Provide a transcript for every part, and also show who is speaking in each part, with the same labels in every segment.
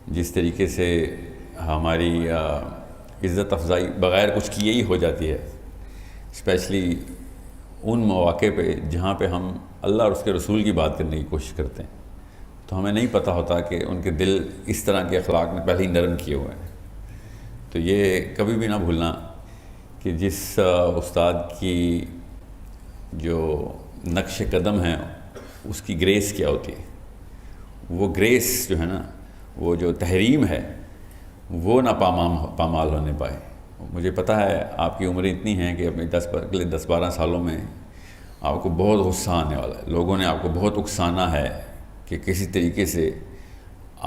Speaker 1: جس طریقے سے ہماری عزت افزائی بغیر کچھ کیے ہی ہو جاتی ہے، اسپیشلی ان مواقع پہ جہاں پہ ہم اللہ اور اس کے رسول کی بات کرنے کی کوشش کرتے ہیں، تو ہمیں نہیں پتہ ہوتا کہ ان کے دل اس طرح کے اخلاق میں پہلے ہی نرم کیے ہوئے ہیں۔ تو یہ کبھی بھی نہ بھولنا کہ جس استاد کی جو نقش قدم ہے اس کی گریس کیا ہوتی ہے، وہ گریس جو ہے نا، وہ جو تحریم ہے وہ نہ پامال ہونے پائے۔ مجھے پتہ ہے آپ کی عمریں اتنی ہیں کہ اپنے اگلے 10-12 سالوں میں آپ کو بہت غصہ آنے والا ہے، لوگوں نے آپ کو بہت اکسانا ہے کہ کسی طریقے سے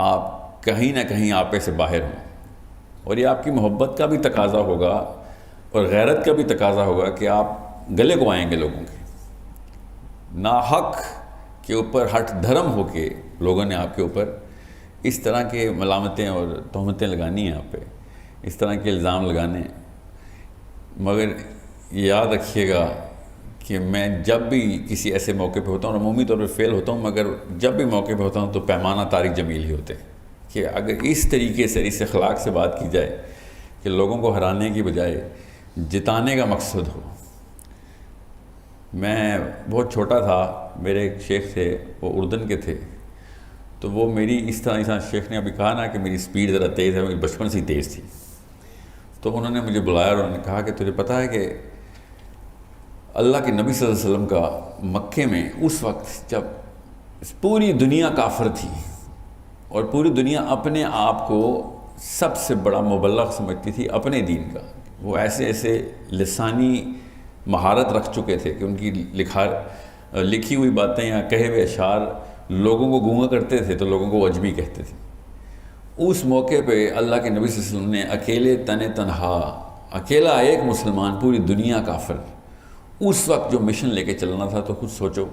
Speaker 1: آپ کہیں نہ کہیں آپے سے باہر ہوں، اور یہ آپ کی محبت کا بھی تقاضا ہوگا اور غیرت کا بھی تقاضا ہوگا کہ آپ گلے کو آئیں گے لوگوں کے۔ ناحق کے اوپر ہٹ دھرم ہو کے لوگوں نے آپ کے اوپر اس طرح کے ملامتیں اور تہمتیں لگانی ہیں، آپ پہ اس طرح کے الزام لگانے ہیں، مگر یاد رکھیے گا کہ میں جب بھی کسی ایسے موقع پہ ہوتا ہوں، اور عمومی طور پہ فیل ہوتا ہوں، مگر جب بھی موقع پہ ہوتا ہوں تو پیمانہ طارق جمیل ہی ہوتے ہیں کہ اگر اس طریقے سے اس اخلاق سے بات کی جائے کہ لوگوں کو ہرانے کی بجائے جتانے کا مقصد ہو۔ میں بہت چھوٹا تھا، میرے ایک شیخ تھے، وہ اردن کے تھے، تو وہ میری اس طرح شیخ نے ابھی کہا نا کہ میری سپیڈ ذرا تیز ہے، میری بچپن سے ہی تیز تھی، تو انہوں نے مجھے بلایا اور انہوں نے کہا کہ تجھے پتہ ہے کہ اللہ کے نبی صلی اللہ علیہ وسلم کا مکے میں اس وقت جب پوری دنیا کافر تھی اور پوری دنیا اپنے آپ کو سب سے بڑا مبلغ سمجھتی تھی اپنے دین کا، وہ ایسے ایسے لسانی مہارت رکھ چکے تھے کہ ان کی لکھی ہوئی باتیں یا کہے ہوئے اشعار لوگوں کو گونگا کرتے تھے تو لوگوں کو عجمی کہتے تھے۔ اس موقع پہ اللہ کے نبی صلی اللہ علیہ وسلم نے اکیلے تنہا اکیلا ایک مسلمان، پوری دنیا کافر، اس وقت جو مشن لے کے چلنا تھا، تو خود سوچو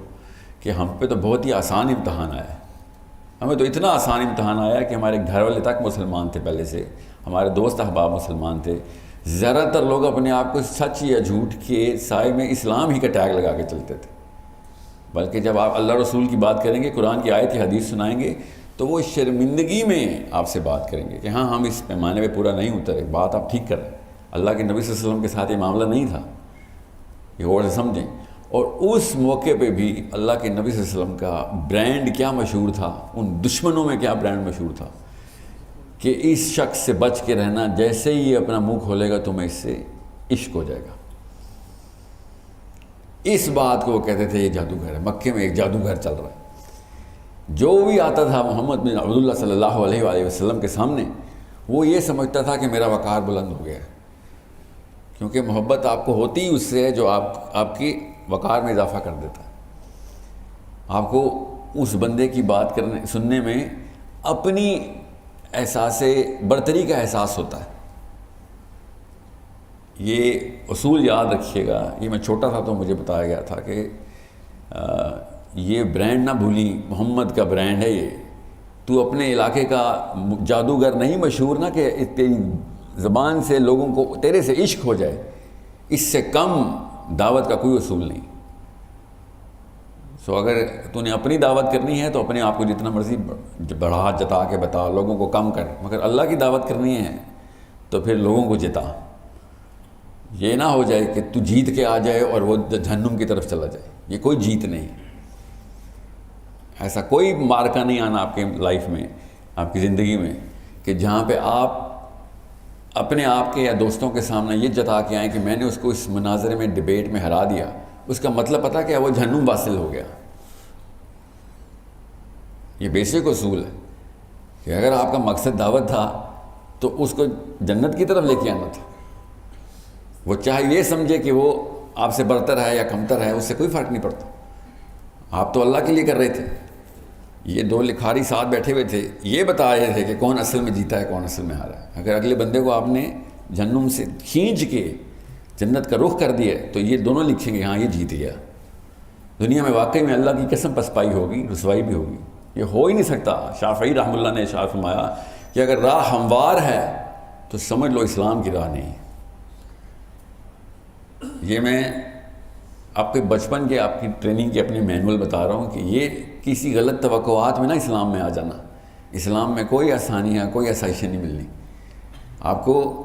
Speaker 1: کہ ہم پہ تو بہت ہی آسان امتحان آیا ہے۔ ہمیں تو اتنا آسان امتحان آیا کہ ہمارے گھر والے تک مسلمان تھے، پہلے سے ہمارے دوست احباب مسلمان تھے، زیادہ تر لوگ اپنے آپ کو سچ یا جھوٹ کے سائے میں اسلام ہی کا ٹیگ لگا کے چلتے تھے، بلکہ جب آپ اللہ رسول کی بات کریں گے، قرآن کی آیت کی حدیث سنائیں گے، تو وہ شرمندگی میں آپ سے بات کریں گے کہ ہاں ہم اس پیمانے پہ پورا نہیں اترے، بات آپ ٹھیک کر رہے ہیں۔ اللہ کے نبی صلی اللہ علیہ وسلم کے ساتھ یہ معاملہ نہیں تھا، یہ غور سے سمجھیں۔ اور اس موقع پہ بھی اللہ کے نبی صلی اللہ علیہ وسلم کا برانڈ کیا مشہور تھا، ان دشمنوں میں کیا برانڈ مشہور تھا کہ اس شخص سے بچ کے رہنا، جیسے ہی یہ اپنا منہ کھولے گا تمہیں اس سے عشق ہو جائے گا۔ اس بات کو وہ کہتے تھے یہ جادوگر ہے، مکے میں ایک جادوگر چل رہا ہے۔ جو بھی آتا تھا محمد بن عبداللہ صلی اللہ علیہ وآلہ وسلم کے سامنے، وہ یہ سمجھتا تھا کہ میرا وقار بلند ہو گیا ہے، کیونکہ محبت آپ کو ہوتی ہی اس سے ہے جو آپ کی وقار میں اضافہ کر دیتا ہے۔ آپ کو اس بندے کی بات سننے میں اپنی احساس برتری کا احساس ہوتا ہے۔ یہ اصول یاد رکھیے گا، یہ میں چھوٹا تھا تو مجھے بتایا گیا تھا کہ یہ برانڈ نہ بھولی، محمد کا برانڈ ہے یہ، تو اپنے علاقے کا جادوگر نہیں مشہور نہ کہ تیری زبان سے لوگوں کو تیرے سے عشق ہو جائے، اس سے کم دعوت کا کوئی اصول نہیں۔ اگر تو نے اپنی دعوت کرنی ہے تو اپنے آپ کو جتنا مرضی بڑھا جتا کے بتا، لوگوں کو کم کر، مگر اللہ کی دعوت کرنی ہے تو پھر لوگوں کو جتا۔ یہ نہ ہو جائے کہ تو جیت کے آ جائے اور وہ جہنم کی طرف چلا جائے، یہ کوئی جیت نہیں، ایسا کوئی مارکہ نہیں آنا آپ کے لائف میں، آپ کی زندگی میں، کہ جہاں پہ آپ اپنے آپ کے یا دوستوں کے سامنے یہ جتا کے آئیں کہ میں نے اس کو اس مناظرے میں ڈیبیٹ میں ہرا دیا، اس کا مطلب پتہ کیا، وہ جہنم واصل ہو گیا۔ یہ بیسک اصول ہے کہ اگر آپ کا مقصد دعوت تھا تو اس کو جنت کی طرف لے کے آنا تھا۔ وہ چاہے یہ سمجھے کہ وہ آپ سے برتر ہے یا کمتر ہے، اس سے کوئی فرق نہیں پڑتا، آپ تو اللہ کے لیے کر رہے تھے۔ یہ دو لکھاری ساتھ بیٹھے ہوئے تھے، یہ بتا رہے تھے کہ کون اصل میں جیتا ہے کون اصل میں ہارا ہے۔ اگر اگلے بندے کو آپ نے جہنم سے کھینچ کے جنت کا رخ کر دیا تو یہ دونوں لکھیں گے ہاں یہ جیت گیا۔ دنیا میں واقعی میں اللہ کی قسم پسپائی ہوگی، رسوائی بھی ہوگی، یہ ہو ہی نہیں سکتا۔ شافعی رحمہ اللہ نے ارشاد فرمایا کہ اگر راہ ہموار ہے تو سمجھ لو اسلام کی راہ نہیں۔ یہ میں آپ کے بچپن کے آپ کی ٹریننگ کے اپنے مینول بتا رہا ہوں کہ یہ کسی غلط توقعات میں نہ اسلام میں آ جانا اسلام میں کوئی آسانیاں، کوئی آسائشیں نہیں ملنی. آپ کو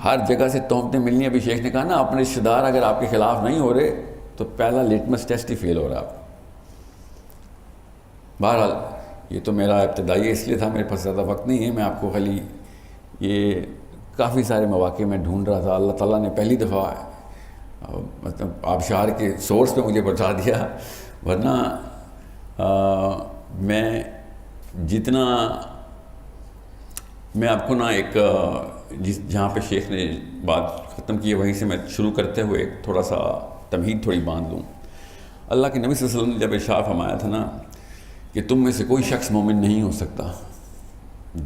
Speaker 1: ہر جگہ سے تہمتیں ملنی. ابھی شیخ نے کہا نا اپنے رشتہ دار اگر آپ کے خلاف نہیں ہو رہے تو پہلا لیٹمس ٹیسٹ ہی فیل ہو رہا ہے آپ. بہرحال یہ تو میرا ابتدائی اس لیے تھا، میرے پاس زیادہ وقت نہیں ہے. میں آپ کو خالی یہ کافی سارے مواقع میں ڈھونڈ رہا تھا. اللہ تعالیٰ نے پہلی دفعہ مطلب آبشار کے سورس پہ مجھے بتا دیا، ورنہ میں جتنا میں آپ کو نا ایک جہاں پہ شیخ نے بات ختم کی ہے وہیں سے میں شروع کرتے ہوئے ایک تھوڑا سا تمہید تھوڑی باندھ دوں. اللہ کے نبی صلی اللہ علیہ وسلم نے جب ارشاد فرمایا تھا نا کہ تم میں سے کوئی شخص مومن نہیں ہو سکتا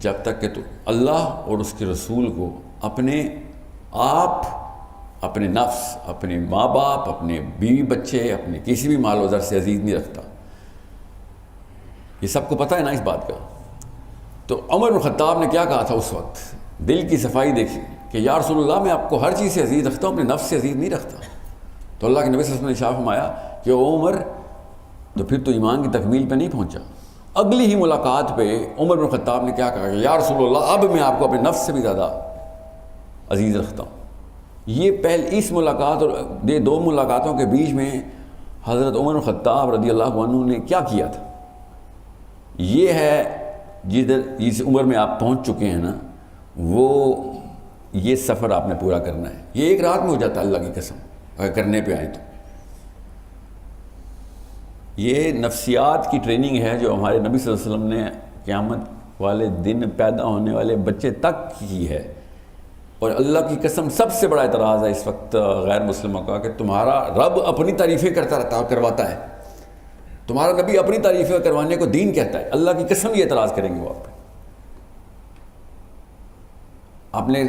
Speaker 1: جب تک کہ تو اللہ اور اس کے رسول کو اپنے آپ، اپنے نفس، اپنے ماں باپ، اپنے بیوی بچے، اپنے کسی بھی مال و زر سے عزیز نہیں رکھتا. یہ سب کو پتہ ہے نا اس بات کا. تو عمر بن خطاب نے کیا کہا تھا اس وقت؟ دل کی صفائی دیکھی کہ یا رسول اللہ میں آپ کو ہر چیز سے عزیز رکھتا ہوں، اپنے نفس سے عزیز نہیں رکھتا. تو اللہ کے نبی صلی اللہ علیہ وسلم نے ارشاد فرمایا کہ او عمر تو پھر تو ایمان کی تکمیل پہ نہیں پہنچا. اگلی ہی ملاقات پہ عمر بن خطاب نے کیا کہا کہ یا رسول اللہ اب میں آپ کو اپنے نفس سے بھی زیادہ عزیز رکھتا ہوں. یہ اس ملاقات اور یہ دو ملاقاتوں کے بیچ میں حضرت عمر بن خطاب رضی اللہ عنہ نے کیا کیا تھا؟ یہ ہے جس عمر میں آپ پہنچ چکے ہیں نا، وہ یہ سفر آپ نے پورا کرنا ہے. یہ ایک رات میں ہو جاتا ہے اللہ کی قسم اگر کرنے پہ آئیں تو. یہ نفسیات کی ٹریننگ ہے جو ہمارے نبی صلی اللہ علیہ وسلم نے قیامت والے دن پیدا ہونے والے بچے تک کی ہے. اور اللہ کی قسم سب سے بڑا اعتراض ہے اس وقت غیر مسلموں کا کہ تمہارا رب اپنی تعریفیں کرتا رہتا کرواتا ہے، تمہارا نبی اپنی تعریفیں کروانے کو دین کہتا ہے. اللہ کی قسم یہ اعتراض کریں گے وہ آپ پہ. آپ نے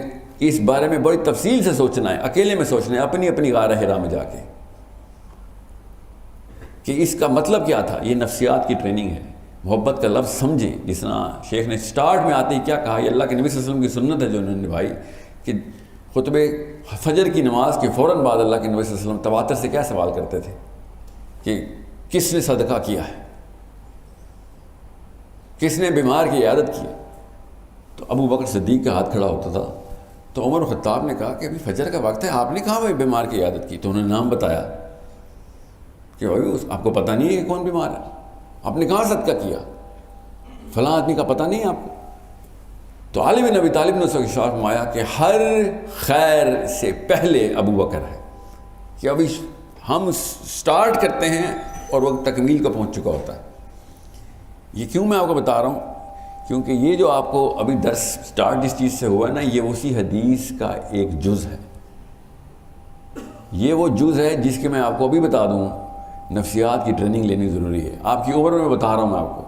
Speaker 1: اس بارے میں بڑی تفصیل سے سوچنا ہے، اکیلے میں سوچنا ہے، اپنی اپنی غار حرا میں جا کے کہ اس کا مطلب کیا تھا. یہ نفسیات کی ٹریننگ ہے. محبت کا لفظ سمجھیں. جس طرح شیخ نے سٹارٹ میں آتے ہی کیا کہا، یہ اللہ کے نبی صلی اللہ علیہ وسلم کی سنت ہے جو انہوں نے نبھائی کہ خطبے فجر کی نماز کے فوراً بعد اللہ کے نبی صلی اللہ علیہ وسلم تواتر سے کیا سوال کرتے تھے کہ کس نے صدقہ کیا ہے، کس نے بیمار کی عیادت کی. تو ابو بکر صدیق کا ہاتھ کھڑا ہوتا تھا. تو عمر خطاب نے کہا کہ ابھی فجر کا وقت ہے، آپ نے کہا بھائی بیمار کی عیادت کی. تو انہوں نے نام بتایا کہ بھائی آپ کو پتہ نہیں ہے کہ کون بیمار ہے، آپ نے کہاں صدقہ کیا، فلاں آدمی کا پتہ نہیں ہے آپ کو. تو علی بن ابی طالب نے اس وقت ارشاد فرمایا کہ ہر خیر سے پہلے ابو بکر ہے، کہ ابھی ہم سٹارٹ کرتے ہیں اور وہ تکمیل کو پہنچ چکا ہوتا ہے. یہ کیوں میں آپ کو بتا رہا ہوں؟ کیونکہ یہ جو آپ کو ابھی درس سٹارٹ جس چیز سے ہوا ہے نا، یہ اسی حدیث کا ایک جز ہے. یہ وہ جز ہے جس کے میں آپ کو ابھی بتا دوں نفسیات کی ٹریننگ لینی ضروری ہے. آپ کی عمر میں بتا رہا ہوں میں آپ کو،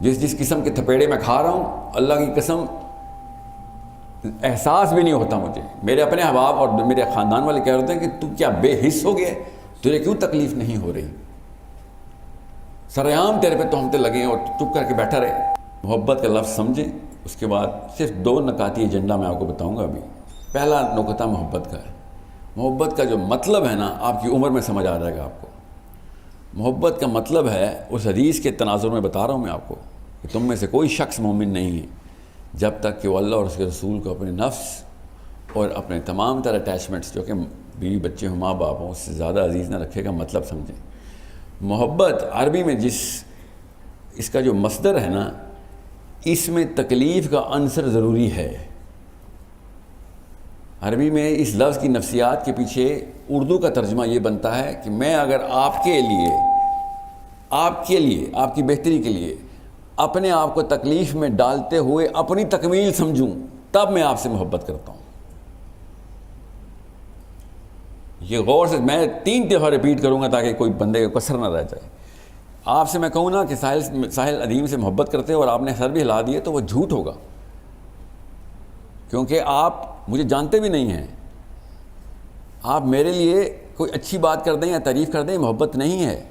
Speaker 1: جس قسم کے تھپیڑے میں کھا رہا ہوں، اللہ کی قسم احساس بھی نہیں ہوتا مجھے. میرے اپنے احباب اور میرے خاندان والے کہہ رہے ہیں کہ تو کیا بے حس ہو گیا، تجھے کیوں تکلیف نہیں ہو رہی، سرعام تیرے پہ تہمتیں لگیں اور چپ کر کے بیٹھا رہے. محبت کا لفظ سمجھیں. اس کے بعد صرف 2 نکاتی ایجنڈا میں آپ کو بتاؤں گا ابھی. پہلا نکتہ محبت کا ہے. محبت کا جو مطلب ہے نا آپ کی عمر میں سمجھ آ جائے گا آپ کو. محبت کا مطلب ہے اس حدیث کے تناظر میں بتا رہا ہوں میں آپ کو کہ تم میں سے کوئی شخص مومن نہیں ہے جب تک کہ وہ اللہ اور اس کے رسول کو اپنے نفس اور اپنے تمام تر اٹیچمنٹس جو کہ بیوی بچے ہوں، ماں باپ ہوں، اس سے زیادہ عزیز نہ رکھے گا. مطلب سمجھیں. محبت عربی میں اس کا جو مصدر ہے نا، اس میں تکلیف کا عنصر ضروری ہے. عربی میں اس لفظ کی نفسیات کے پیچھے اردو کا ترجمہ یہ بنتا ہے کہ میں اگر آپ کے لیے آپ کی بہتری کے لیے اپنے آپ کو تکلیف میں ڈالتے ہوئے اپنی تکمیل سمجھوں تب میں آپ سے محبت کرتا ہوں. یہ غور سے میں 3 دفعہ ریپیٹ کروں گا تاکہ کوئی بندے کو کسر نہ رہ جائے. آپ سے میں کہوں نا کہ ساحل ادیم سے محبت کرتے اور آپ نے سر بھی ہلا دیے تو وہ جھوٹ ہوگا، کیونکہ آپ مجھے جانتے بھی نہیں ہیں. آپ میرے لیے کوئی اچھی بات کر دیں یا تعریف کر دیں، محبت نہیں ہے.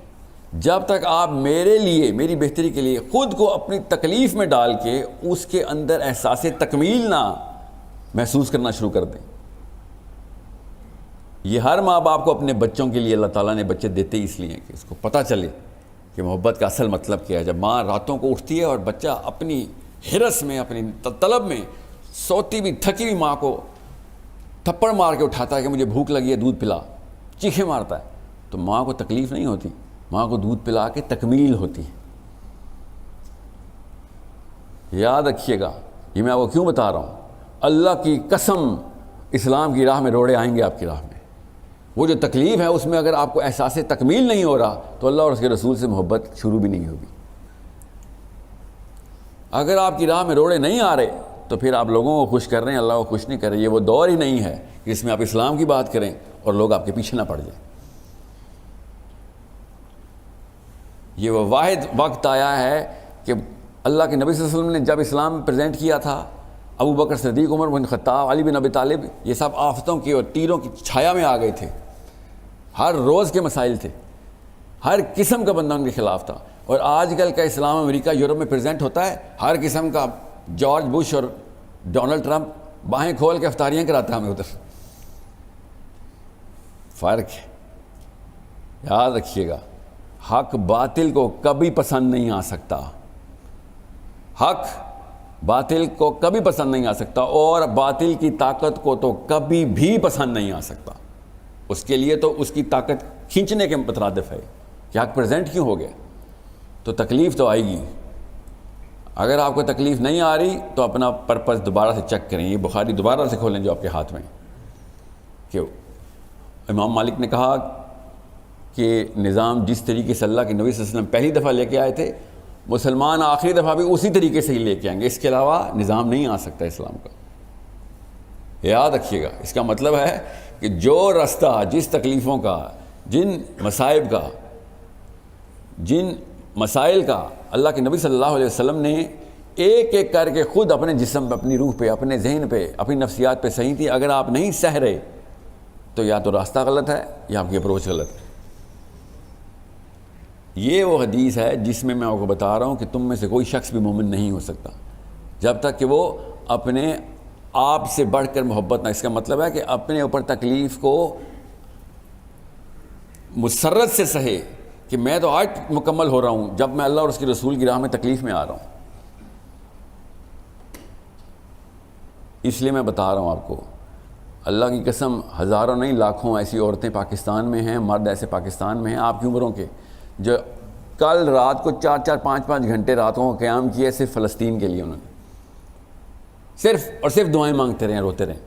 Speaker 1: جب تک آپ میرے لیے، میری بہتری کے لیے خود کو اپنی تکلیف میں ڈال کے اس کے اندر احساس تکمیل نہ محسوس کرنا شروع کر دیں. یہ ہر ماں باپ کو اپنے بچوں کے لیے اللہ تعالیٰ نے بچے دیتے ہی اس لیے کہ اس کو پتہ چلے کہ محبت کا اصل مطلب کیا ہے. جب ماں راتوں کو اٹھتی ہے اور بچہ اپنی ہرس میں، اپنی طلب میں سوتی بھی تھکی ہوئی ماں کو تھپڑ مار کے اٹھاتا ہے کہ مجھے بھوک لگی ہے دودھ پلا، چیخیں مارتا ہے، تو ماں کو تکلیف نہیں ہوتی، ماں کو دودھ پلا کے تکمیل ہوتی ہے۔ یاد رکھیے گا، یہ میں آپ کو کیوں بتا رہا ہوں، اللہ کی قسم اسلام کی راہ میں روڑے آئیں گے آپ کی راہ میں، وہ جو تکلیف ہے اس میں اگر آپ کو احساس تکمیل نہیں ہو رہا تو اللہ اور اس کے رسول سے محبت شروع بھی نہیں ہوگی۔ اگر آپ کی راہ میں روڑے نہیں آ رہے تو پھر آپ لوگوں کو خوش کر رہے ہیں، اللہ کو خوش نہیں کر رہے۔ یہ وہ دور ہی نہیں ہے جس میں آپ اسلام کی بات کریں اور لوگ آپ کے پیچھے نہ پڑ جائیں۔ یہ وہ واحد وقت آیا ہے کہ اللہ کے نبی صلی اللہ علیہ وسلم نے جب اسلام پریزنٹ کیا تھا، ابو بکر صدیق، عمر بن خطاب، علی بن ابی طالب، یہ سب آفتوں کی اور تیروں کی چھایا میں آ گئے تھے، ہر روز کے مسائل تھے، ہر قسم کا بندہ ان کے خلاف تھا۔ اور آج کل کا اسلام امریکہ یورپ میں پریزنٹ ہوتا ہے، ہر قسم کا جارج بش اور ڈونلڈ ٹرمپ باہیں کھول کے افطاریاں کراتا ہے ہمیں ادھر۔ فرق ہے، یاد رکھیے گا، حق باطل کو کبھی پسند نہیں آ سکتا، حق باطل کو کبھی پسند نہیں آ سکتا، اور باطل کی طاقت کو تو کبھی بھی پسند نہیں آ سکتا۔ اس کے لیے تو اس کی طاقت کھینچنے کے مترادف ہے کہ حق پریزنٹ کیوں ہو گیا، تو تکلیف تو آئے گی۔ اگر آپ کو تکلیف نہیں آ رہی تو اپنا پرپس دوبارہ سے چیک کریں، یہ بخاری دوبارہ سے کھولیں جو آپ کے ہاتھ میں، کہ امام مالک نے کہا کہ نظام جس طریقے سے اللہ کے نبی صلی اللہ علیہ وسلم پہلی دفعہ لے کے آئے تھے، مسلمان آخری دفعہ بھی اسی طریقے سے ہی لے کے آئیں گے، اس کے علاوہ نظام نہیں آ سکتا اسلام کا۔ یاد رکھیے گا، اس کا مطلب ہے کہ جو رستہ جس تکلیفوں کا، جن مصائب کا، جن مسائل کا اللہ کے نبی صلی اللہ علیہ وسلم نے ایک ایک کر کے خود اپنے جسم پہ، اپنی روح پہ، اپنے ذہن پہ، اپنی نفسیات پہ صحیح تھی، اگر آپ نہیں سہ رہے تو یا تو راستہ غلط ہے یا آپ کی اپروچ غلط ہے۔ یہ وہ حدیث ہے جس میں آپ کو بتا رہا ہوں کہ تم میں سے کوئی شخص بھی مومن نہیں ہو سکتا جب تک کہ وہ اپنے آپ سے بڑھ کر محبت نہ، اس کا مطلب ہے کہ اپنے اوپر تکلیف کو مسرت سے سہے کہ میں تو آج مکمل ہو رہا ہوں جب میں اللہ اور اس کے رسول کی راہ میں تکلیف میں آ رہا ہوں۔ اس لیے میں بتا رہا ہوں آپ کو، اللہ کی قسم ہزاروں نہیں لاکھوں ایسی عورتیں پاکستان میں ہیں، مرد ایسے پاکستان میں ہیں آپ کی عمروں کے، جو کل رات کو 4-4 5-5 گھنٹے راتوں کو قیام کیے صرف فلسطین کے لیے، انہوں نے صرف اور صرف دعائیں مانگتے رہے، روتے رہے،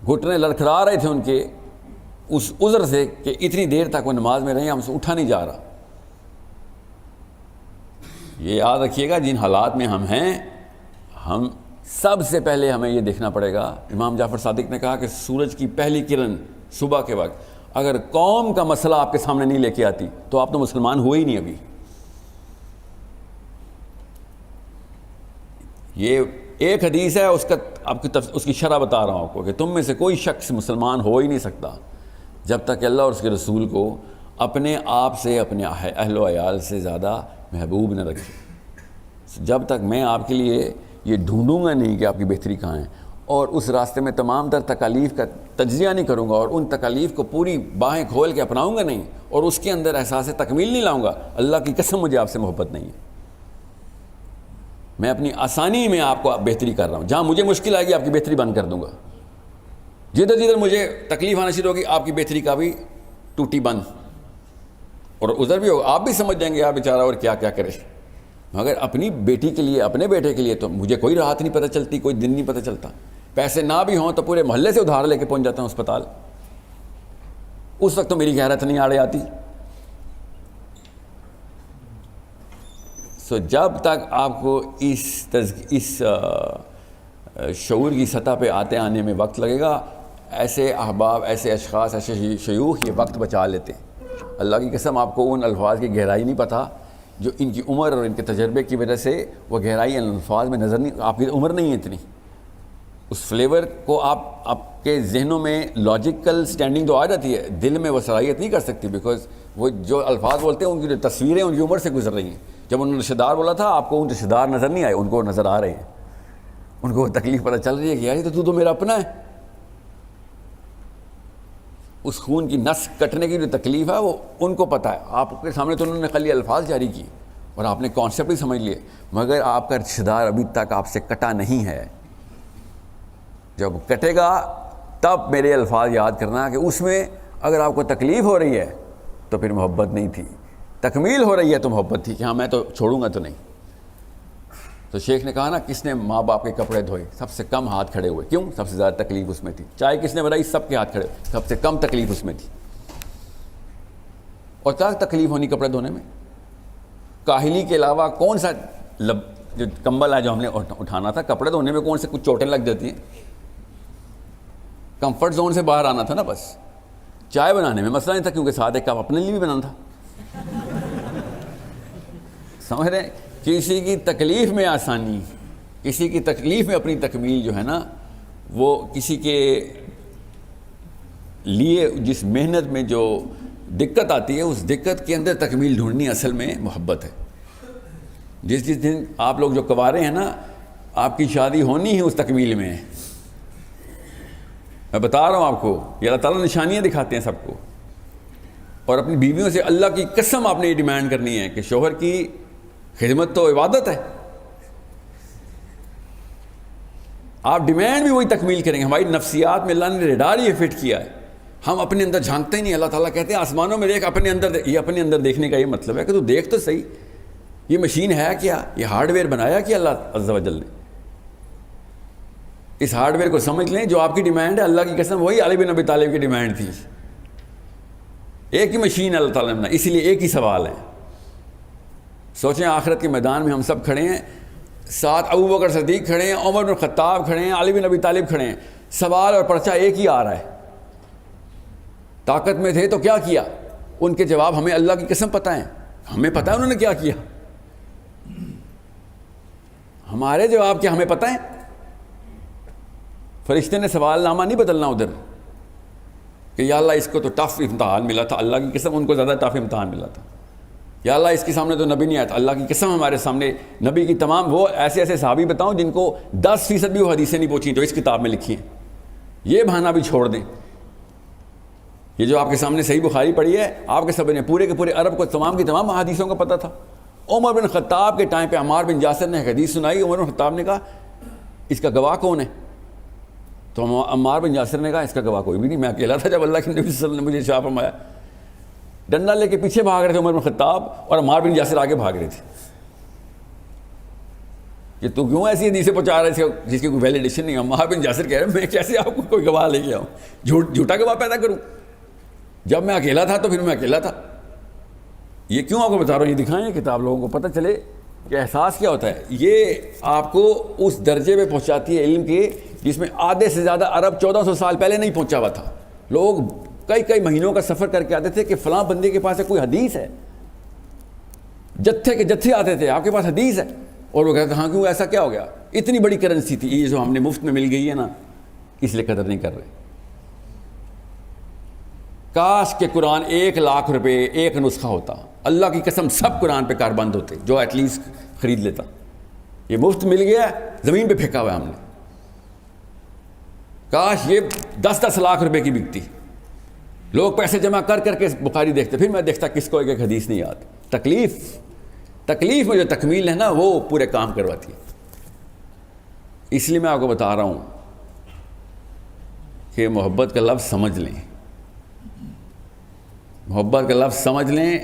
Speaker 1: گھٹنے لڑکھڑا رہے تھے ان کے اس عذر سے کہ اتنی دیر تک وہ نماز میں رہے، ہم سے اٹھا نہیں جا رہا۔ یہ یاد رکھیے گا، جن حالات میں ہم ہیں، ہم سب سے پہلے ہمیں یہ دیکھنا پڑے گا۔ امام جعفر صادق نے کہا کہ سورج کی پہلی کرن صبح کے وقت اگر قوم کا مسئلہ آپ کے سامنے نہیں لے کے آتی تو آپ تو مسلمان ہوئے ہی نہیں ابھی۔ یہ ایک حدیث ہے، اس کا آپ کی اس کی شرح بتا رہا ہوں آپ کو کہ تم میں سے کوئی شخص مسلمان ہو ہی نہیں سکتا جب تک کہ اللہ اور اس کے رسول کو اپنے آپ سے، اپنے اہل و عیال سے زیادہ محبوب نہ رکھے۔ جب تک میں آپ کے لیے یہ ڈھونڈوں گا نہیں کہ آپ کی بہتری کہاں ہے، اور اس راستے میں تمام تر تکالیف کا تجزیہ نہیں کروں گا اور ان تکالیف کو پوری باہیں کھول کے اپناؤں گا نہیں، اور اس کے اندر احساس تکمیل نہیں لاؤں گا، اللہ کی قسم مجھے آپ سے محبت نہیں ہے۔ میں اپنی آسانی میں آپ کو بہتری کر رہا ہوں، جہاں مجھے مشکل آئے گی آپ کی بہتری بند کر دوں گا، جدھر جدھر مجھے تکلیف آنا شروع ہوگی آپ کی بہتری کا بھی ٹوٹی بند، اور ادھر بھی ہوگا، آپ بھی سمجھ جائیں گے آپ بیچارہ اور کیا کیا کرے۔ مگر اپنی بیٹی کے لیے، اپنے بیٹے کے لیے تو مجھے کوئی راحت نہیں پتہ چلتی، کوئی دن نہیں پتہ چلتا، پیسے نہ بھی ہوں تو پورے محلے سے ادھار لے کے پہنچ جاتا ہوں اسپتال، اس وقت تو میری غیرت نہیں آڑے آتی۔ جب تک آپ کو اس شعور کی سطح پہ آنے میں وقت لگے گا، ایسے احباب، ایسے اشخاص، ایسے شیوخ یہ وقت بچا لیتے ہیں۔ اللہ کی قسم آپ کو ان الفاظ کی گہرائی نہیں پتہ جو ان کی عمر اور ان کے تجربے کی وجہ سے وہ گہرائی ان الفاظ میں نظر نہیں، آپ کی عمر نہیں ہے اتنی، اس فلیور کو آپ کے ذہنوں میں لاجیکل سٹینڈنگ تو آ جاتی ہے، دل میں وہ صلاحیت نہیں کر سکتی، بیکاز وہ جو الفاظ بولتے ہیں ان کی جو تصویریں ان کی عمر سے گزر رہی ہیں۔ جب انہوں نے رشتہ دار بولا تھا آپ کو ان رشتہ دار نظر نہیں آئے، ان کو نظر آ رہے ہیں، ان کو وہ تکلیف پتہ چل رہی ہے کہ یار تو تو میرا اپنا ہے۔ اس خون کی نس کٹنے کی جو تکلیف ہے وہ ان کو پتہ ہے، آپ کے سامنے تو انہوں نے خالی الفاظ جاری کیے، اور آپ نے کانسیپٹ بھی سمجھ لیے، مگر آپ کا رشتہ دار ابھی تک آپ سے کٹا نہیں ہے. جب کٹے گا تب میرے الفاظ یاد کرنا کہ اس میں اگر آپ کو تکلیف ہو رہی ہے تو پھر محبت نہیں تھی، تکمیل ہو رہی ہے تو محبت تھی کہ ہاں میں تو چھوڑوں گا تو نہیں. تو شیخ نے کہا نا کس نے ماں باپ کے کپڑے دھوئے؟ سب سے کم ہاتھ کھڑے ہوئے. کیوں؟ سب سے زیادہ تکلیف اس میں تھی. چائے کس نے بنائی؟ سب کے ہاتھ کھڑے ہوئے، سب سے کم تکلیف اس میں تھی. اور کیا تکلیف ہونی کپڑے دھونے میں؟ کاہلی کے علاوہ کون سا جو کمبل ہے جو ہم نے اٹھانا تھا، کپڑے دھونے میں کون سے کچھ چوٹیں لگ جاتی ہیں؟ کمفرٹ زون سے باہر آنا تھا نا بس. چائے بنانے میں مسئلہ نہیں تھا کیونکہ ساتھ ایک کپ اپنے لیے بھی بنانا تھا. سمجھ رہے ہیں؟ کسی کی تکلیف میں آسانی، کسی کی تکلیف میں اپنی تکمیل جو ہے نا، وہ کسی کے لیے جس محنت میں جو دقت آتی ہے اس دقت کے اندر تکمیل ڈھونڈنی اصل میں محبت ہے. جس دن آپ لوگ جو کنوارے ہیں نا، آپ کی شادی ہونی ہے اس تکمیل میں. میں بتا رہا ہوں آپ کو، یہ اللہ تعالیٰ نشانیاں دکھاتے ہیں سب کو. اور اپنی بیویوں سے اللہ کی قسم آپ نے یہ ڈیمانڈ کرنی ہے کہ شوہر کی خدمت تو عبادت ہے. آپ ڈیمانڈ بھی وہی تکمیل کریں گے. ہماری نفسیات میں اللہ نے ریڈار یہ فٹ کیا ہے، ہم اپنے اندر جھانکتے ہی نہیں. اللہ تعالیٰ کہتے ہیں آسمانوں میں دیکھ، اپنے اندر دیکھ. یہ اپنے اندر دیکھنے کا یہ مطلب ہے کہ تو دیکھ تو صحیح، یہ مشین ہے کیا؟ یہ ہارڈ ویئر بنایا کیا اللہ عز و جل نے؟ اس ہارڈ ویئر کو سمجھ لیں. جو آپ کی ڈیمانڈ ہے اللہ کی قسم وہی علی بن ابی طالب کی ڈیمانڈ تھی. ایک ہی مشین اللہ تعالیٰ نے، اسی لیے ایک ہی سوال ہے. سوچیں آخرت کے میدان میں ہم سب کھڑے ہیں، ساتھ ابو بکر صدیق کھڑے ہیں، عمر بن خطاب کھڑے ہیں، علی بن ابی طالب کھڑے ہیں. سوال اور پرچہ ایک ہی آ رہا ہے. طاقت میں تھے تو کیا کیا؟ ان کے جواب ہمیں اللہ کی قسم پتہ ہیں. ہمیں پتہ ہے انہوں نے کیا کیا. ہمارے جواب کیا ہمیں پتہ ہے. فرشتے نے سوال نامہ نہیں بدلنا ادھر کہ یا اللہ اس کو تو ٹف امتحان ملا تھا. اللہ کی قسم ان کو زیادہ ٹف امتحان ملا تھا. یا اللہ اس کے سامنے تو نبی نہیں آیا تھا. اللہ کی قسم ہمارے سامنے نبی کی تمام وہ ایسے ایسے صحابی بتاؤں جن کو 10% بھی وہ حدیثیں نہیں پہنچیں جو اس کتاب میں لکھی ہیں. یہ بہانہ بھی چھوڑ دیں. یہ جو آپ کے سامنے صحیح بخاری پڑھی ہے، آپ کے سب نے پورے کے پورے عرب کو تمام کی تمام حدیثوں کا پتہ تھا. عمر بن خطاب کے ٹائم پہ عمار بن یاسر نے حدیث سنائی. عمر بن خطاب نے کہا اس کا گواہ کون ہے؟ تو عمار بن یاسر نے کہا اس کا گواہ کوئی بھی نہیں، میں اکیلا تھا جب اللہ کے نبی صلی اللہ علیہ وسلم نے مجھے ارشاد فرمایا. ڈنڈا لے کے پیچھے بھاگ رہے تھے عمر بن خطاب اور عمار بن یاسر آگے بھاگ رہے تھے کہ تو کیوں ایسی حدیثیں پہنچا رہے تھے جس کی کوئی ویلیڈیشن نہیں. عمار بن یاسر کہہ رہے میں کیسے آپ کو کوئی گواہ لے کے آؤں، جھوٹا گواہ پیدا کروں؟ جب میں اکیلا تھا تو پھر میں اکیلا تھا. یہ کیوں آپ کو بتا رہا ہوں؟ یہ دکھائیں کتاب لوگوں کو پتہ چلے کہ احساس کیا ہوتا ہے. یہ آپ کو اس درجے پہ پہنچاتی ہے علم کے جس میں آدھے سے زیادہ عرب 1400 سال پہلے نہیں پہنچا ہوا تھا. لوگ کئی مہینوں کا سفر کر کے آتے تھے کہ فلاں بندے کے پاس کوئی حدیث ہے. جتھے کے جتھے آتے تھے آپ کے پاس حدیث ہے، اور وہ کہتے تھے ہاں کیوں ایسا کیا ہو گیا؟ اتنی بڑی کرنسی تھی یہ جو ہم نے مفت میں مل گئی ہے نا، اس لیے قدر نہیں کر رہے. کاش کہ قرآن 1,00,000 روپے ایک نسخہ ہوتا. اللہ کی قسم سب قرآن پہ کاربند ہوتے جو ایٹ لیسٹ خرید لیتا. یہ مفت مل گیا، زمین پہ پھینکا ہوا ہے ہم نے. کاش یہ 10-10 لاکھ روپے کی بکتی. لوگ پیسے جمع کر کے بخاری دیکھتے. پھر میں دیکھتا کس کو ایک حدیث نہیں آتی. تکلیف میں جو تکمیل ہے نا وہ پورے کام کرواتی ہے. اس لیے میں آپ کو بتا رہا ہوں کہ محبت کا لفظ سمجھ لیں. محبت کا لفظ سمجھ لیں.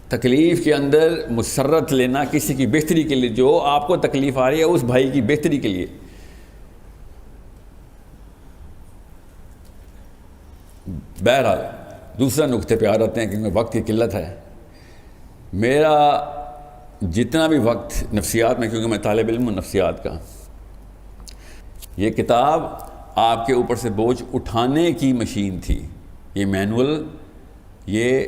Speaker 1: تکلیف کے اندر مسرت لینا کسی کی بہتری کے لیے، جو آپ کو تکلیف آ رہی ہے اس بھائی کی بہتری کے لیے. بہرحال دوسرا نقطے پہ آ رہتے ہیں کیونکہ وقت کی قلت ہے. میرا جتنا بھی وقت نفسیات میں، کیونکہ میں طالب علم ہوں نفسیات کا، یہ کتاب آپ کے اوپر سے بوجھ اٹھانے کی مشین تھی. یہ مینول، یہ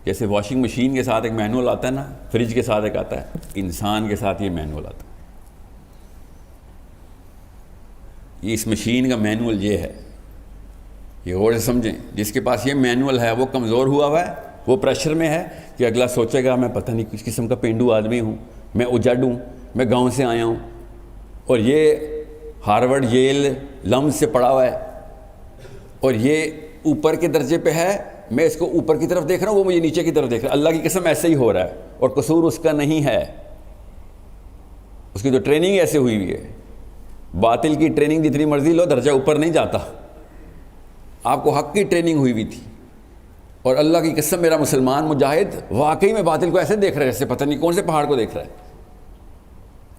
Speaker 1: جیسے واشنگ مشین کے ساتھ ایک مینول آتا ہے نا، فریج کے ساتھ ایک آتا ہے، انسان کے ساتھ یہ مینول آتا ہے. اس مشین کا مینول یہ ہے. یہ غور سے سمجھیں. جس کے پاس یہ مینول ہے وہ کمزور ہوا ہے، وہ پریشر میں ہے کہ اگلا سوچے گا میں پتہ نہیں کس قسم کا پینڈو آدمی ہوں، میں اجڑ ہوں، میں گاؤں سے آیا ہوں، اور یہ ہارورڈ ییل لمز سے پڑھا ہوا ہے، اور یہ اوپر کے درجے پہ ہے میں اس کو اوپر کی طرف دیکھ رہا ہوں، وہ مجھے نیچے کی طرف دیکھ رہا ہے. اللہ کی قسم ایسے ہی ہو رہا ہے، اور قصور اس کا نہیں ہے، اس کی تو ٹریننگ ایسے ہوئی ہوئی ہے. باطل کی ٹریننگ جتنی مرضی لو، درجہ اوپر نہیں جاتا. آپ کو حق کی ٹریننگ ہوئی ہوئی تھی. اور اللہ کی قسم میرا مسلمان مجاہد واقعی میں باطل کو ایسے دیکھ رہا ہے جیسے پتہ نہیں کون سے پہاڑ کو دیکھ رہا ہے.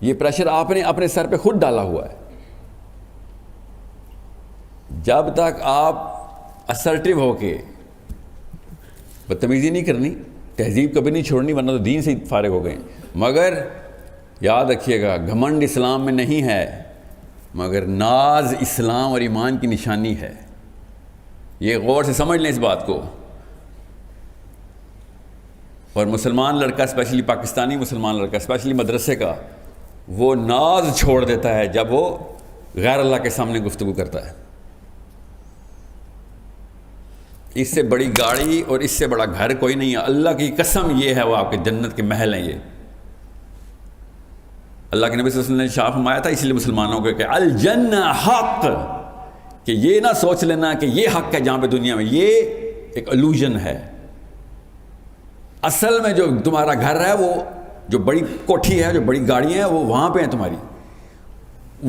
Speaker 1: یہ پریشر آپ نے اپنے سر پہ خود ڈالا ہوا ہے. جب تک آپ اسرٹیو ہو کے بدتمیزی نہیں کرنی، تہذیب کبھی نہیں چھوڑنی، ورنہ تو دین سے ہی فارغ ہو گئے. مگر یاد رکھیے گا، گھمنڈ اسلام میں نہیں ہے، مگر ناز اسلام اور ایمان کی نشانی ہے. یہ غور سے سمجھ لیں اس بات کو. اور مسلمان لڑکا، اسپیشلی پاکستانی مسلمان لڑکا، اسپیشلی مدرسے کا، وہ ناز چھوڑ دیتا ہے جب وہ غیر اللہ کے سامنے گفتگو کرتا ہے. اس سے بڑی گاڑی اور اس سے بڑا گھر کوئی نہیں ہے. اللہ کی قسم یہ ہے، وہ آپ کے جنت کے محل ہیں. یہ اللہ کے نبی صلی اللہ علیہ وسلم نے شاہ فرمایا تھا، اس لیے مسلمانوں کو کہ الجنہ حق، کہ یہ نہ سوچ لینا کہ یہ حق ہے جہاں پہ دنیا میں، یہ ایک الوژن ہے. اصل میں جو تمہارا گھر ہے، وہ جو بڑی کوٹھی ہے، جو بڑی گاڑیاں ہیں، وہ وہاں پہ ہیں تمہاری،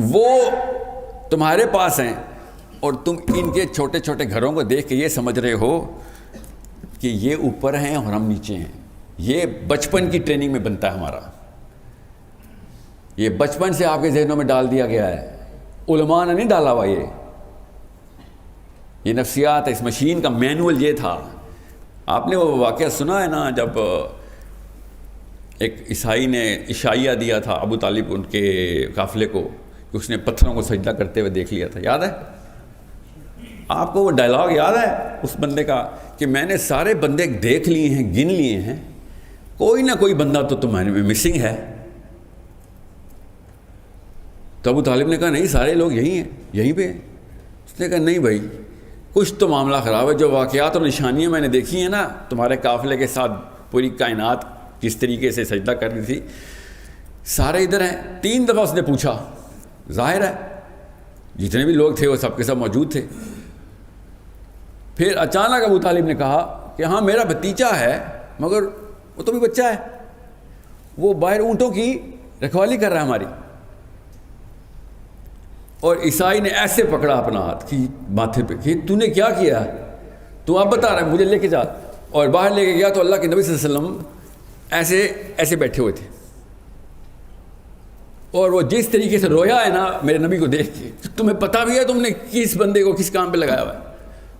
Speaker 1: وہ تمہارے پاس ہیں. اور تم ان کے چھوٹے چھوٹے گھروں کو دیکھ کے یہ سمجھ رہے ہو کہ یہ اوپر ہیں اور ہم نیچے ہیں. یہ بچپن کی ٹریننگ میں بنتا ہے ہمارا. یہ بچپن سے آپ کے ذہنوں میں ڈال دیا گیا ہے. علماء نے نہیں ڈالا ہوا. یہ نفسیات ہے. اس مشین کا مینول یہ تھا. آپ نے وہ واقعہ سنا ہے نا، جب ایک عیسائی نے عشائیہ دیا تھا ابو طالب ان کے قافلے کو، کہ اس نے پتھروں کو سجدہ کرتے ہوئے دیکھ لیا تھا. یاد ہے آپ کو وہ ڈائلاگ؟ یاد ہے اس بندے کا کہ میں نے سارے بندے دیکھ لیے ہیں، گن لیے ہیں، کوئی نہ کوئی بندہ تو تمہارے میں مسنگ ہے. تو ابو طالب نے کہا نہیں، سارے لوگ یہی ہیں، یہیں پہ. اس نے کہا نہیں بھائی، کچھ تو معاملہ خراب ہے. جو واقعات اور نشانیاں میں نے دیکھی ہیں نا تمہارے قافلے کے ساتھ، پوری کائنات جس طریقے سے سجدہ کر رہی تھی، سارے ادھر ہیں. 3 دفعہ اس نے پوچھا. ظاہر ہے جتنے بھی لوگ تھے وہ سب کے سب موجود تھے. پھر اچانک ابو طالب نے کہا کہ ہاں میرا بھتیجا ہے، مگر وہ تو بھی بچہ ہے، وہ باہر اونٹوں کی رکھوالی کر رہا ہے ہماری. اور عیسائی نے ایسے پکڑا اپنا ہاتھ کی ماتھے پہ کہ تو نے کیا کیا، تو اب بتا رہا ہے، مجھے لے کے جا. اور باہر لے کے گیا تو اللہ کے نبی صلی اللہ علیہ وسلم ایسے بیٹھے ہوئے تھے. اور وہ جس طریقے سے رویا ہے نا میرے نبی کو دیکھ کے، تمہیں پتہ بھی ہے تم نے کس بندے کو کس کام پہ لگایا ہوا ہے.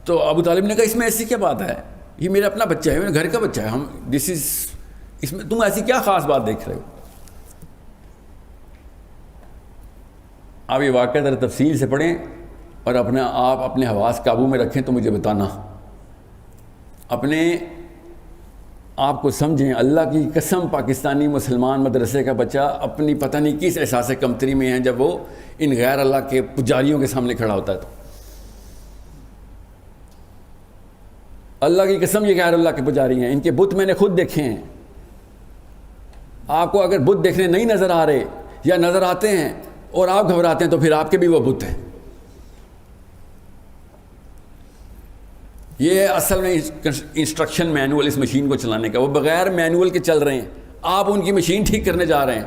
Speaker 1: تو ابو طالب نے کہا اس میں ایسی کیا بات ہے، یہ میرا اپنا بچہ ہے، میرے گھر کا بچہ ہے، اس میں تم ایسی کیا خاص بات دیکھ رہے ہو. آپ یہ واقعہ ذرا تفصیل سے پڑھیں اور آپ اپنے حواس قابو میں رکھیں تو مجھے بتانا. اپنے آپ کو سمجھیں. اللہ کی قسم پاکستانی مسلمان مدرسے کا بچہ اپنی پتہ نہیں کس احساس کمتری میں ہے جب وہ ان غیر اللہ کے پجاریوں کے سامنے کھڑا ہوتا ہے. تو اللہ کی قسم یہ غیر اللہ کے پجاری ہیں. ان کے بت میں نے خود دیکھے ہیں. آپ کو اگر بت دیکھنے نہیں نظر آ رہے یا نظر آتے ہیں اور آپ گھبراتے ہیں تو پھر آپ کے بھی وہ بت ہیں. یہ اصل میں انسٹرکشن مینول اس مشین کو چلانے کا. وہ بغیر مینول کے چل رہے ہیں. آپ ان کی مشین ٹھیک کرنے جا رہے ہیں.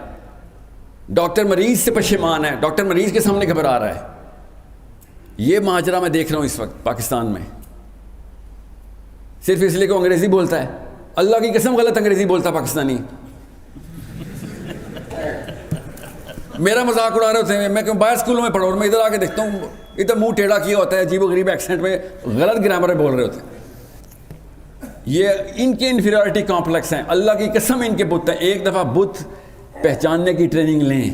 Speaker 1: ڈاکٹر مریض سے پشیمان ہے، ڈاکٹر مریض کے سامنے گھبرا رہا ہے. یہ ماجرا میں دیکھ رہا ہوں اس وقت پاکستان میں، صرف اس لیے کہ وہ انگریزی بولتا ہے. اللہ کی قسم غلط انگریزی بولتا پاکستانی. میرا مذاق اڑا رہے ہوتے ہیں. میں باہر اسکولوں میں پڑھا اور میں ادھر آ کے دیکھتا ہوں ادھر منہ ٹیڑھا کیا ہوتا ہے، عجیب و غریب ایکسنٹ میں غلط گرامر بول رہے ہوتے ہیں. یہ ان کے انفیریورٹی کمپلیکس ہیں. اللہ کی قسم ان کے بت ہیں. ایک دفعہ بت پہچاننے کی ٹریننگ لیں.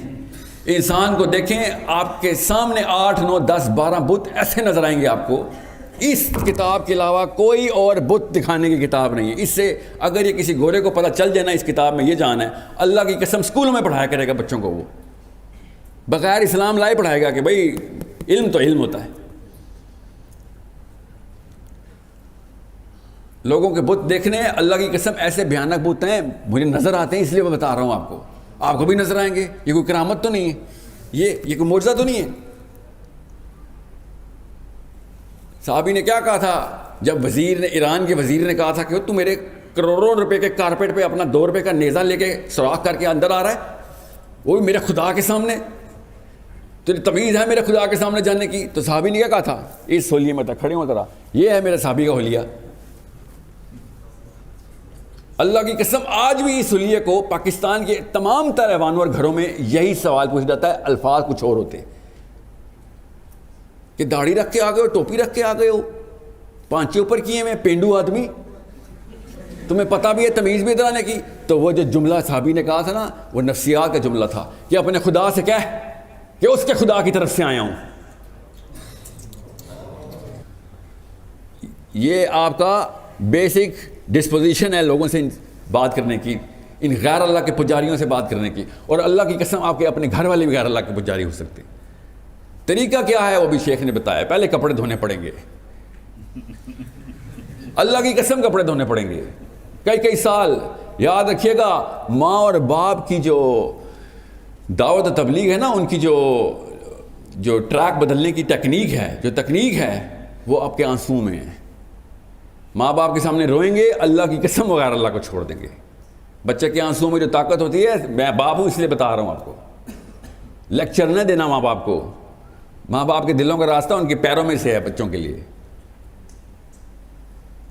Speaker 1: انسان کو دیکھیں، آپ کے سامنے 8 9 10 12 بت ایسے نظر آئیں گے آپ کو. اس کتاب کے علاوہ کوئی اور بت دکھانے کی کتاب نہیں ہے. اس سے اگر یہ کسی گورے کو پتہ چل جائے نا اس کتاب میں یہ جان ہے، اللہ کی قسم اسکولوں میں پڑھایا کرے گا بچوں کو. وہ بغیر اسلام لائے پڑھائے گا کہ بھائی علم تو علم ہوتا ہے. لوگوں کے بت دیکھنے اللہ کی قسم ایسے بھیانک بت ہیں، مجھے نظر آتے ہیں اس لیے میں بتا رہا ہوں آپ کو. آپ کو بھی نظر آئیں گے. یہ کوئی کرامت تو نہیں ہے، یہ کوئی معجزہ تو نہیں ہے. صحابی نے کیا کہا تھا جب وزیر نے، ایران کے وزیر نے کہا تھا کہ تو میرے کروڑوں روپے کے کارپیٹ پہ اپنا 2 روپے کا نیزہ لے کے سوراخ کر کے اندر آ رہا ہے، وہ بھی میرے خدا کے سامنے، تیری تمیز ہے میرے خدا کے سامنے جانے کی؟ تو صحابی نے کیا کہا تھا؟ اس حلیے میں کھڑے ہوں ذرا، یہ ہے میرے صحابی کا حلیہ۔ اللہ کی قسم آج بھی اس حلیے کو پاکستان کے تمام تر ایوانوں اور گھروں میں یہی سوال پوچھ جاتا ہے، الفاظ کچھ اور ہوتے کہ داڑھی رکھ کے آ گئے ہو، ٹوپی رکھ کے آ گئے ہو، پانچے اوپر کیے میں، پینڈو آدمی، تمہیں پتہ بھی ہے تمیز بھی ادھر آنے کی۔ تو وہ جو جملہ صحابی نے کہا تھا نا، وہ نفسیات کا جملہ تھا کہ اپنے خدا سے کہہ کہ اس کے خدا کی طرف سے آیا ہوں۔ یہ آپ کا بیسک ڈسپوزیشن ہے لوگوں سے بات کرنے کی، ان غیر اللہ کے پجاریوں سے بات کرنے کی، اور اللہ کی قسم آپ کے اپنے گھر والے بھی غیر اللہ کے پجاری ہو سکتے۔ طریقہ کیا ہے وہ بھی شیخ نے بتایا، پہلے کپڑے دھونے پڑیں گے، اللہ کی قسم کپڑے دھونے پڑیں گے کئی سال۔ یاد رکھیے گا، ماں اور باپ کی جو دعوت و تبلیغ ہے نا، ان کی جو ٹریک بدلنے کی ٹیکنیک ہے، جو تکنیک ہے، وہ آپ کے آنسو میں ہے۔ ماں باپ کے سامنے روئیں گے، اللہ کی قسم وغیرہ اللہ کو چھوڑ دیں گے۔ بچے کے آنسو میں جو طاقت ہوتی ہے، میں باپ ہوں اس لیے بتا رہا ہوں آپ کو، لیکچر نہ دینا ماں باپ کو۔ ماں باپ کے دلوں کا راستہ ان کے پیروں میں سے ہے بچوں کے لیے۔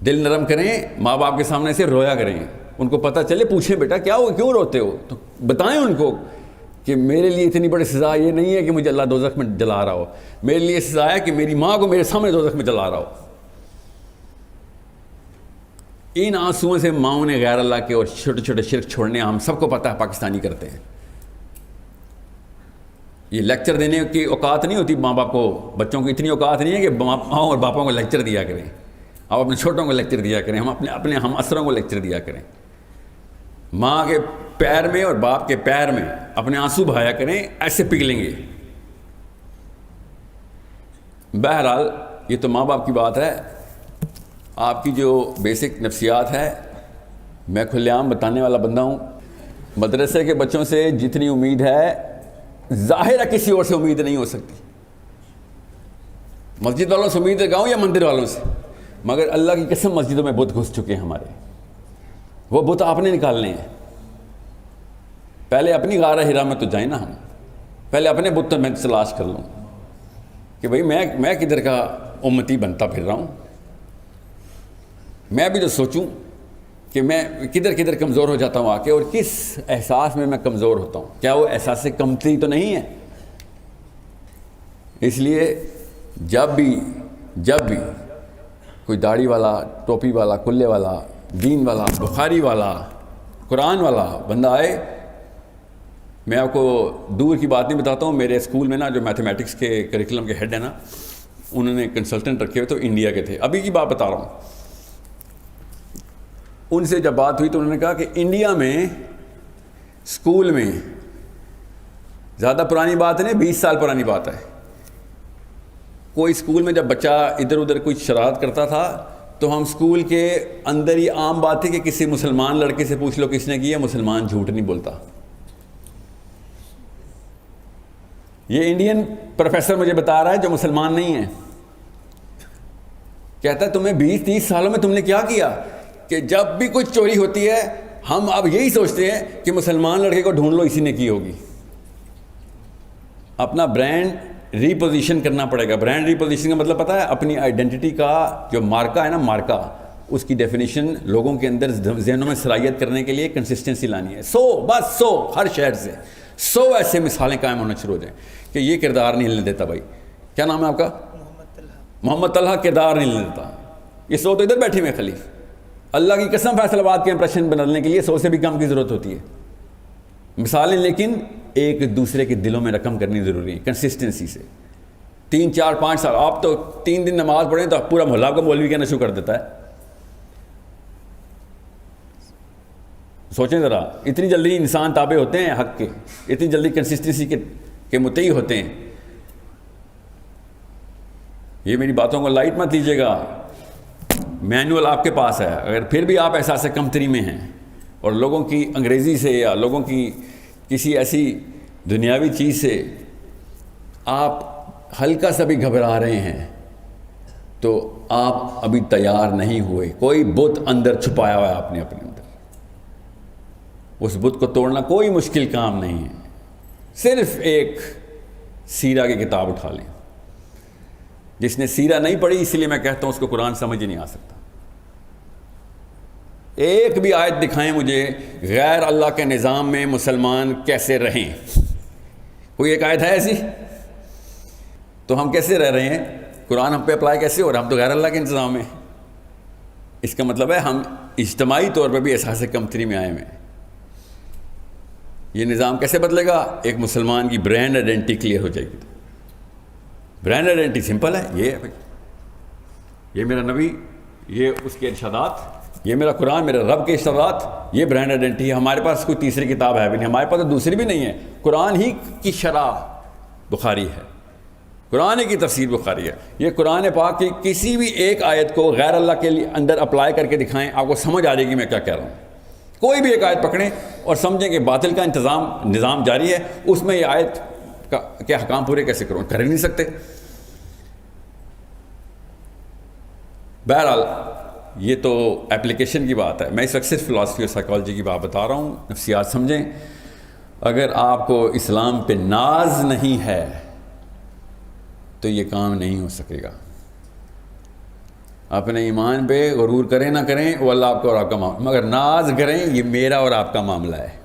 Speaker 1: دل نرم کریں، ماں باپ کے سامنے سے رویا کریں، ان کو پتہ چلے، پوچھیں بیٹا کیا ہو، کیوں روتے ہو، تو بتائیں ان کو کہ میرے لیے اتنی بڑی سزا یہ نہیں ہے کہ مجھے اللہ دوزخ میں جلا رہا ہو، میرے لیے سزا ہے کہ میری ماں کو میرے سامنے دوزخ میں جلا رہا ہو۔ ان آنسوؤں سے ماؤں نے غیر اللہ کے اور چھوٹے چھوٹے شرک چھوڑنے، ہم سب کو پتہ ہے پاکستانی کرتے ہیں۔ یہ لیکچر دینے کی اوقات نہیں ہوتی ماں باپ کو، بچوں کی اتنی اوقات نہیں ہے کہ ماؤں اور باپوں کو لیکچر دیا کریں۔ آپ اپنے چھوٹوں کو لیکچر دیا کریں، ہم اپنے ہم اثروں کو لیکچر دیا کریں۔ ماں کے پیر میں اور باپ کے پیر میں اپنے آنسو بہایا کریں، ایسے پگھلیں گے۔ بہرحال یہ تو ماں باپ کی بات ہے، آپ کی جو بیسک نفسیات ہے میں کھلے عام بتانے والا بندہ ہوں۔ مدرسے کے بچوں سے جتنی امید ہے، ظاہر ہے کسی اور سے امید نہیں ہو سکتی۔ مسجد والوں سے امید لگاؤں یا مندر والوں سے، مگر اللہ کی قسم مسجدوں میں بت گھس چکے ہیں ہمارے، وہ بت آپ نے نکالنے ہیں۔ پہلے اپنی غارہ ہرا میں تو جائیں نا، ہم پہلے اپنے بت میں تلاش کر لوں کہ بھئی میں کدھر کا امتی بنتا پھر رہا ہوں۔ میں بھی تو سوچوں کہ میں کدھر کمزور ہو جاتا ہوں آ کے، اور کس احساس میں کمزور ہوتا ہوں، کیا وہ احساس کمتری تو نہیں ہے؟ اس لیے جب بھی کوئی داڑھی والا، ٹوپی والا، کلے والا، دین والا، بخاری والا، قرآن والا بندہ آئے، میں آپ کو دور کی بات نہیں بتاتا ہوں، میرے اسکول میں نا جو میتھمیٹکس کے کریکولم کے ہیڈ ہیں نا، انہوں نے کنسلٹنٹ رکھے ہوئے تو انڈیا کے تھے، ابھی کی بات بتا رہا ہوں۔ ان سے جب بات ہوئی تو انہوں نے کہا کہ انڈیا میں اسکول میں، زیادہ پرانی بات نہیں، 20 سال پرانی بات ہے، کوئی اسکول میں جب بچہ ادھر ادھر کوئی شرارت کرتا تھا تو ہم اسکول کے اندر ہی عام بات ہے کہ کسی مسلمان لڑکے سے پوچھ لو کس نے کی ہے، مسلمان جھوٹ نہیں بولتا۔ یہ انڈین پروفیسر مجھے بتا رہا ہے جو مسلمان نہیں ہے، کہتا ہے تمہیں 20-30 سالوں میں تم نے کیا کیا کہ جب بھی کوئی چوری ہوتی ہے ہم اب یہی سوچتے ہیں کہ مسلمان لڑکے کو ڈھونڈ لو، اسی نے کی ہوگی۔ اپنا برانڈ ریپوزیشن کرنا پڑے گا۔ برانڈ ریپوزیشن کا مطلب پتہ ہے؟ اپنی آئیڈینٹی کا جو مارکا ہے نا، مارکا، اس کی ڈیفینیشن لوگوں کے اندر ذہنوں میں صلاحیت کرنے کے لیے کنسسٹنسی لانی ہے۔ 100 ہر شہر سے 100 ایسے مثالیں قائم ہونا شروع ہو جائیں کہ یہ کردار نہیں ہلنے دیتا۔ بھائی کیا نام ہے آپ کا؟ محمد طلحہ کردار نہیں ہلنے دیتا۔ یہ 100 تو ادھر بیٹھے ہوئے خلیف، اللہ کی قسم فیصل آباد کے امپریشن بدلنے کے لیے 100 سے بھی کم کی ضرورت ہوتی ہے۔ مثالیں لیکن ایک دوسرے کے دلوں میں رقم کرنی ضروری ہے، کنسسٹنسی سے۔ 3 4 5 سال آپ تو 3 دن نماز پڑھیں تو پورا محلہ کا مولوی کہنا شروع کر دیتا ہے۔ سوچیں ذرا، اتنی جلدی انسان تابع ہوتے ہیں حق کے، اتنی جلدی کنسسٹنسی کے مطیع ہوتے ہیں۔ یہ میری باتوں کو لائٹ مت لیجیے گا، مینول آپ کے پاس ہے۔ اگر پھر بھی آپ احساس کمتری میں ہیں اور لوگوں کی انگریزی سے یا لوگوں کی کسی ایسی دنیاوی چیز سے آپ ہلکا سا بھی گھبرا رہے ہیں تو آپ ابھی تیار نہیں ہوئے. کوئی بت اندر چھپایا ہوا ہے آپ نے اپنے اندر. اس بت کو توڑنا کوئی مشکل کام نہیں ہے. صرف ایک سیرہ کی کتاب اٹھا لیں. جس نے سیرہ نہیں پڑھی اس لیے میں کہتا ہوں اس کو قرآن سمجھ ہی نہیں آ سکتا. ایک بھی آیت دکھائیں مجھے غیر اللہ کے نظام میں مسلمان کیسے رہیں. کوئی ایک آیت ہے ایسی؟ تو ہم کیسے رہ رہے ہیں؟ قرآن ہم پہ اپلائی کیسے ہو رہا ہے؟ ہم تو غیر اللہ کے انتظام میں. اس کا مطلب ہے ہم اجتماعی طور پہ بھی احساس کمتری میں آئے ہوئے ہیں. یہ نظام کیسے بدلے گا؟ ایک مسلمان کی برانڈ آئیڈینٹی کلیئر ہو جائے گی. برانڈ آئیڈینٹی سمپل ہے، یہ ہے بھائی، یہ میرا نبی، یہ اس کے ارشادات، یہ میرا قرآن، میرے رب کے ارشادات، یہ برانڈ آئیڈینٹی ہے. ہمارے پاس کوئی تیسری کتاب ہے بھی نہیں، ہمارے پاس تو دوسری بھی نہیں ہے. قرآن ہی کی شرح بخاری ہے، قرآن کی تفسیر بخاری ہے. یہ قرآن پاک کی کسی بھی ایک آیت کو غیر اللہ کے اندر اپلائی کر کے دکھائیں، آپ کو سمجھ آ جائے گی میں کیا کہہ رہا ہوں. کوئی بھی ایک آیت پکڑیں اور سمجھیں کہ باطل کا نظام جاری ہے، اس میں یہ آیت کے حکام پورے کیسے کروں؟ کر ہی نہیں سکتے. بہرحال یہ تو اپلیکیشن کی بات ہے. میں اس وقت صرف فلاسفی اور سائیکالوجی کی بات بتا رہا ہوں. نفسیات سمجھیں. اگر آپ کو اسلام پہ ناز نہیں ہے تو یہ کام نہیں ہو سکے گا. اپنے ایمان پہ غرور کریں نہ کریں وہ اللہ آپ کا اور آپ کا معاملہ، مگر ناز کریں یہ میرا اور آپ کا معاملہ ہے.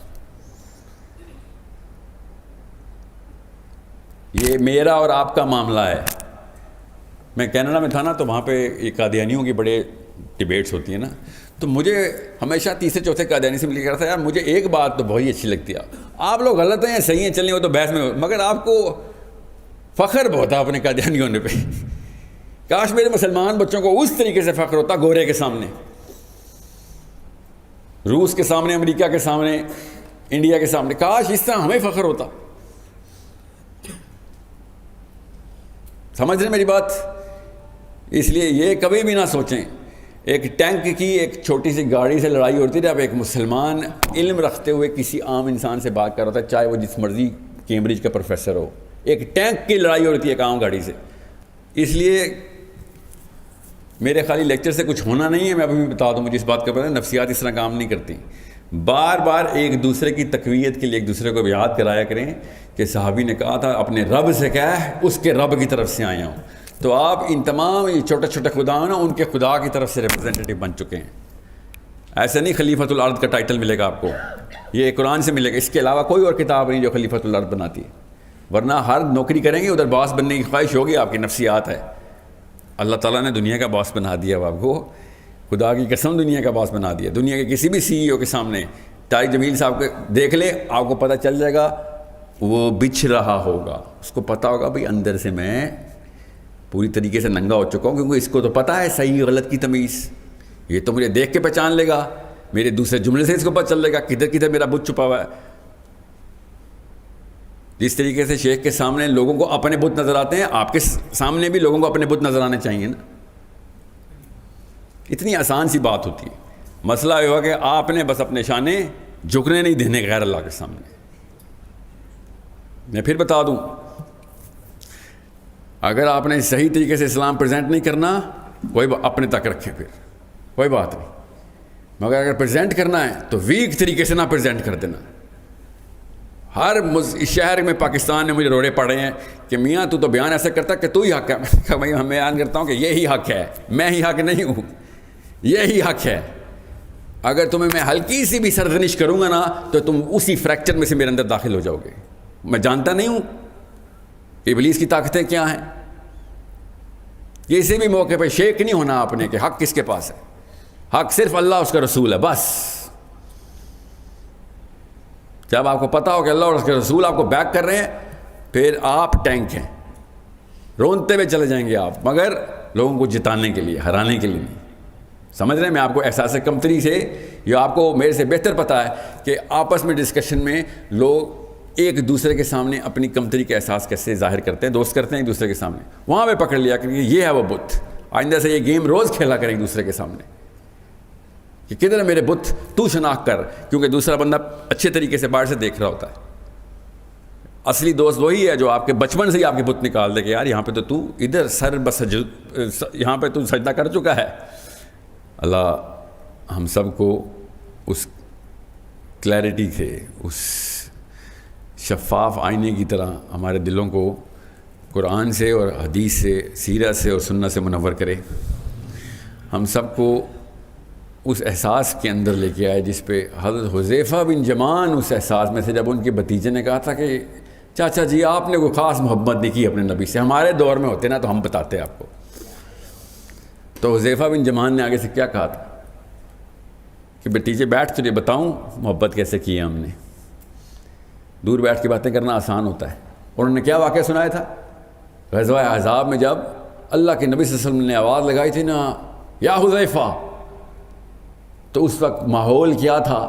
Speaker 1: یہ میرا اور آپ کا معاملہ ہے. میں کینیڈا میں تھا نا، تو وہاں پہ یہ قادیانیوں کی بڑے ڈیبیٹس ہوتی ہیں نا، تو مجھے ہمیشہ تیسرے چوتھے قادیانی سے مل کر تھا، یار مجھے ایک بات تو بہت اچھی لگتی ہے، آپ لوگ غلط ہیں صحیح ہیں چلیں وہ تو بحث میں، مگر آپ کو فخر بہت ہے اپنے قادیانی ہونے پہ. کاش میرے مسلمان بچوں کو اس طریقے سے فخر ہوتا، گورے کے سامنے، روس کے سامنے، امریکہ کے سامنے، انڈیا کے سامنے. کاش اس طرح ہمیں فخر ہوتا. سمجھ رہے میری بات؟ اس لیے یہ کبھی بھی نہ سوچیں. ایک ٹینک کی ایک چھوٹی سی گاڑی سے لڑائی ہوتی ہے. اب ایک مسلمان علم رکھتے ہوئے کسی عام انسان سے بات کر رہا ہے، چاہے وہ جس مرضی کیمبرج کا پروفیسر ہو، ایک ٹینک کی لڑائی ہوتی ہے ایک عام گاڑی سے. اس لیے میرے خالی لیکچر سے کچھ ہونا نہیں ہے. میں ابھی بھی بتا دوں، مجھے اس بات کا پتہ ہے نفسیات اس طرح کام نہیں کرتی. بار بار ایک دوسرے کی تقویت کے لیے ایک دوسرے کو یاد کرایا کریں کہ صحابی نے کہا تھا اپنے رب سے کہہ اس کے رب کی طرف سے آیا ہوں. تو آپ ان تمام یہ چھوٹے چھوٹے خدا ہیں نا، ان کے خدا کی طرف سے ریپرزینٹیٹو بن چکے ہیں. ایسے نہیں خلیفۃ الارض کا ٹائٹل ملے گا آپ کو، یہ قرآن سے ملے گا. اس کے علاوہ کوئی اور کتاب نہیں جو خلیفۃ الارض بناتی ہے. ورنہ ہر نوکری کریں گے ادھر باس بننے کی خواہش ہوگی، آپ کی نفسیات ہے. اللہ تعالیٰ نے دنیا کا باس بنا دیا آپ کو، خدا کی قسم دنیا کا باس بنا دیا. دنیا کے کسی بھی سی ای او کے سامنے طارق جمیل صاحب کو دیکھ لیں، آپ کو پتہ چل جائے گا وہ بچھ رہا ہوگا. اس کو پتہ ہوگا بھئی اندر سے میں پوری طریقے سے ننگا ہو چکا ہوں، کیونکہ اس کو تو پتہ ہے صحیح غلط کی تمیز. یہ تو مجھے دیکھ کے پہچان لے گا، میرے دوسرے جملے سے اس کو پتہ چل لے گا کدھر کدھر میرا بت چھپا ہوا ہے. جس طریقے سے شیخ کے سامنے لوگوں کو اپنے بت نظر آتے ہیں، آپ کے سامنے بھی لوگوں کو اپنے بت نظر آنے چاہیے نا. اتنی آسان سی بات ہوتی ہے. مسئلہ یہ ہوا کہ آپ نے بس اپنے شانے جھکنے نہیں دینے غیر اللہ کے سامنے. میں پھر بتا دوں، اگر آپ نے صحیح طریقے سے اسلام پریزنٹ نہیں کرنا، کوئی اپنے تک رکھیں، پھر کوئی بات نہیں. مگر اگر پریزنٹ کرنا ہے تو ویک طریقے سے نہ پریزنٹ کر دینا. ہر شہر میں پاکستان نے مجھے روڑے پڑے ہیں کہ میاں تو بیان ایسا کرتا کہ تو ہی حق ہے. میں بیان کرتا ہوں کہ یہی حق ہے، میں ہی حق نہیں ہوں، یہی حق ہے. اگر تمہیں میں ہلکی سی بھی سرزنش کروں گا نا تو تم اسی فریکچر میں سے میرے اندر داخل ہو جاؤ گے. میں جانتا نہیں ہوں ابلیس کی طاقتیں کیا ہیں. کسی بھی موقع پہ شیک نہیں ہونا آپ نے کہ حق کس کے پاس ہے. حق صرف اللہ اس کا رسول ہے بس. جب آپ کو پتہ ہو کہ اللہ اور اس کے رسول آپ کو بیک کر رہے ہیں، پھر آپ ٹینک ہیں، رونتے ہوئے چلے جائیں گے آپ، مگر لوگوں کو جتانے کے لیے، ہرانے کے لیے نہیں. سمجھ رہے ہیں؟ میں آپ کو احساس کمتری سے، یا آپ کو میرے سے بہتر پتہ ہے کہ آپس میں ڈسکشن میں لوگ ایک دوسرے کے سامنے اپنی کمتری کا احساس کیسے ظاہر کرتے ہیں، دوست کرتے ہیں ایک دوسرے کے سامنے. وہاں پہ پکڑ لیا کہ یہ ہے وہ بت. آئندہ سے یہ گیم روز کھیلا کریں ایک دوسرے کے سامنے کہ کدھر ہے میرے بت، تو شناخت کر، کیونکہ دوسرا بندہ اچھے طریقے سے باہر سے دیکھ رہا ہوتا ہے. اصلی دوست وہی ہے جو آپ کے بچپن سے ہی آپ کے بت نکال دے کہ یار یہاں پہ تو ادھر سر یہاں پہ تو سجدہ کر چکا ہے. اللہ ہم سب کو اس کلیئرٹی سے، اس شفاف آئینے کی طرح ہمارے دلوں کو قرآن سے اور حدیث سے، سیرت سے اور سنت سے منور کرے. ہم سب کو اس احساس کے اندر لے کے آئے جس پہ حضرت حذیفہ بن یمان اس احساس میں سے، جب ان کے بھتیجے نے کہا تھا کہ چاچا جی آپ نے کوئی خاص محبت نہیں کی اپنے نبی سے، ہمارے دور میں ہوتے نا تو ہم بتاتے آپ کو. تو حذیفہ بن یمان نے آگے سے کیا کہا تھا کہ بھتیجے بیٹھ تجھے بتاؤں محبت کیسے کی ہے ہم نے. دور بیٹھ کے باتیں کرنا آسان ہوتا ہے. اور انہوں نے کیا واقعہ سنایا تھا؟ غزوہ احزاب میں جب اللہ کے نبی صلی اللہ علیہ وسلم نے آواز لگائی تھی نا یا حذیفہ، تو اس وقت ماحول کیا تھا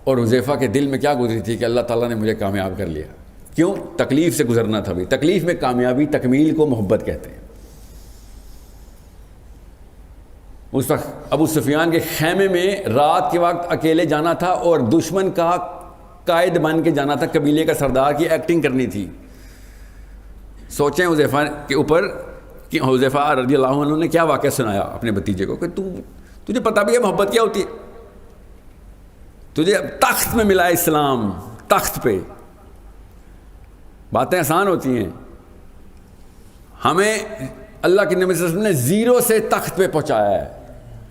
Speaker 1: اور حذیفہ کے دل میں کیا گزری تھی کہ اللہ تعالیٰ نے مجھے کامیاب کر لیا. کیوں؟ تکلیف سے گزرنا تھا بھی. تکلیف میں کامیابی، تکمیل کو محبت کہتے ہیں. اس وقت ابو سفیان کے خیمے میں رات کے وقت اکیلے جانا تھا اور دشمن کا قائد بن کے جانا تھا، قبیلے کا سردار کی ایکٹنگ کرنی تھی. سوچیں حذیفہ کے اوپر کہ حذیفہ رضی اللہ عنہ نے کیا واقعہ سنایا اپنے بھتیجے کو کہ تجھے پتہ بھی ہے محبت کیا ہوتی ہے. تجھے تخت میں ملا ہے اسلام، تخت پہ. باتیں آسان ہوتی ہیں. ہمیں اللہ کے نبی صلی اللہ علیہ وسلم نے زیرو سے تخت پہ پہنچایا ہے.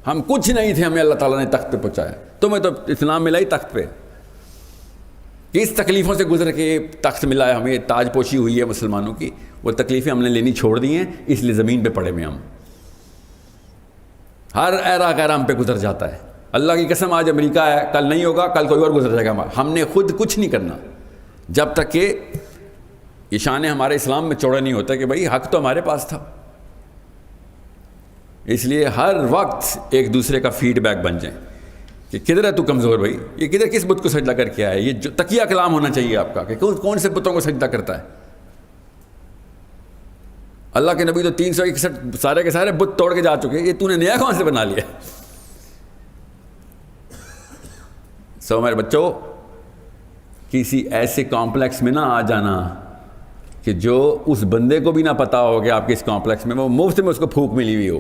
Speaker 1: ہم کچھ نہیں تھے، ہمیں اللہ تعالیٰ نے تخت پہ پہنچایا. تمہیں تو اسلام ملا ہی تخت پہ. کس تکلیفوں سے گزر کے تخت ملا ہے ہمیں، تاج پوشی ہوئی ہے مسلمانوں کی. وہ تکلیفیں ہم نے لینی چھوڑ دی ہیں، اس لیے زمین پہ پڑے ہوئے ہم. ہر ایرا غیرہ ہم پہ گزر جاتا ہے. اللہ کی قسم آج امریکہ ہے، کل نہیں ہوگا، کل کوئی اور گزر جائے گا. ہم نے خود کچھ نہیں کرنا جب تک کہ یہ شان ہمارے اسلام میں چوڑا نہیں ہوتا کہ بھائی حق تو ہمارے پاس تھا. اس لیے ہر وقت ایک دوسرے کا فیڈ بیک بن جائیں کہ کدھر ہے تو کمزور بھائی، یہ کدھر کس بت کو سجدہ کر کے آیا ہے. یہ جو تقیہ کلام ہونا چاہیے آپ کا کہ کون سے بتوں کو سجدہ کرتا ہے. اللہ کے نبی تو 361 سارے کے سارے بت توڑ کے جا چکے، یہ تو نے نیا کون سے بنا لیا. سو میرے بچوں، کسی ایسے کمپلیکس میں نہ آ جانا کہ جو اس بندے کو بھی نہ پتا ہو کہ آپ کے اس کمپلیکس میں وہ مفت میں اس کو پھونک ملی ہوئی ہو.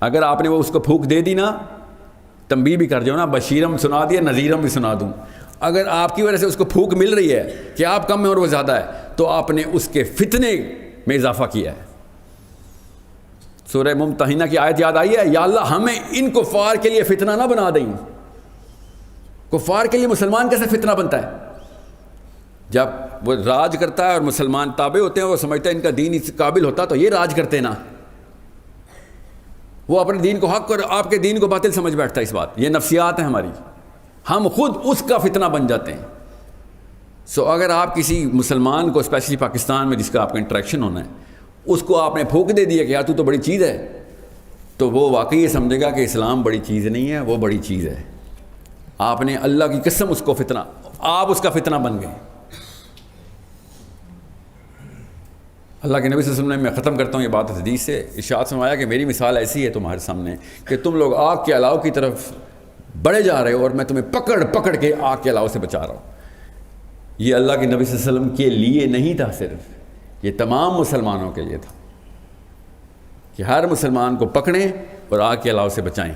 Speaker 1: اگر آپ نے وہ اس کو پھونک دے دی نا، تنبیہ بھی کر دو نا، بشیرم سنا دیا، نذیرم بھی سنا دوں. اگر آپ کی وجہ سے اس کو پھونک مل رہی ہے کہ آپ کم میں اور وہ زیادہ ہے، تو آپ نے اس کے فتنے میں اضافہ کیا ہے. سورہ ممتحنہ کی آیت یاد آئی ہے، یا اللہ ہمیں ان کفار کے لیے فتنہ نہ بنا دیں. کفار کے لیے مسلمان کیسے فتنہ بنتا ہے؟ جب وہ راج کرتا ہے اور مسلمان تابع ہوتے ہیں، وہ سمجھتے ہیں ان کا دین اس قابل ہوتا تو یہ راج کرتے نا. وہ اپنے دین کو حق اور آپ کے دین کو باطل سمجھ بیٹھتا ہے. اس بات یہ نفسیات ہیں ہماری، ہم خود اس کا فتنہ بن جاتے ہیں. سو اگر آپ کسی مسلمان کو، اسپیشلی پاکستان میں جس کا آپ کا انٹریکشن ہونا ہے، اس کو آپ نے پھونک دے دیا کہ یار تو بڑی چیز ہے، تو وہ واقعی یہ سمجھے گا کہ اسلام بڑی چیز نہیں ہے، وہ بڑی چیز ہے. آپ نے اللہ کی قسم اس کو فتنہ، آپ اس کا فتنہ بن گئے. اللہ کے نبی صلی اللہ علیہ وسلم نے، میں ختم کرتا ہوں یہ بات حدیث سے، ارشاد فرمایا کہ میری مثال ایسی ہے تمہارے سامنے کہ تم لوگ آگ کے الاؤ کی طرف بڑھے جا رہے ہو اور میں تمہیں پکڑ پکڑ کے آگ کے الاؤ سے بچا رہا ہوں. یہ اللہ کے نبی صلی اللہ علیہ وسلم کے لیے نہیں تھا صرف، یہ تمام مسلمانوں کے لیے تھا کہ ہر مسلمان کو پکڑیں اور آگ کے الاؤ سے بچائیں.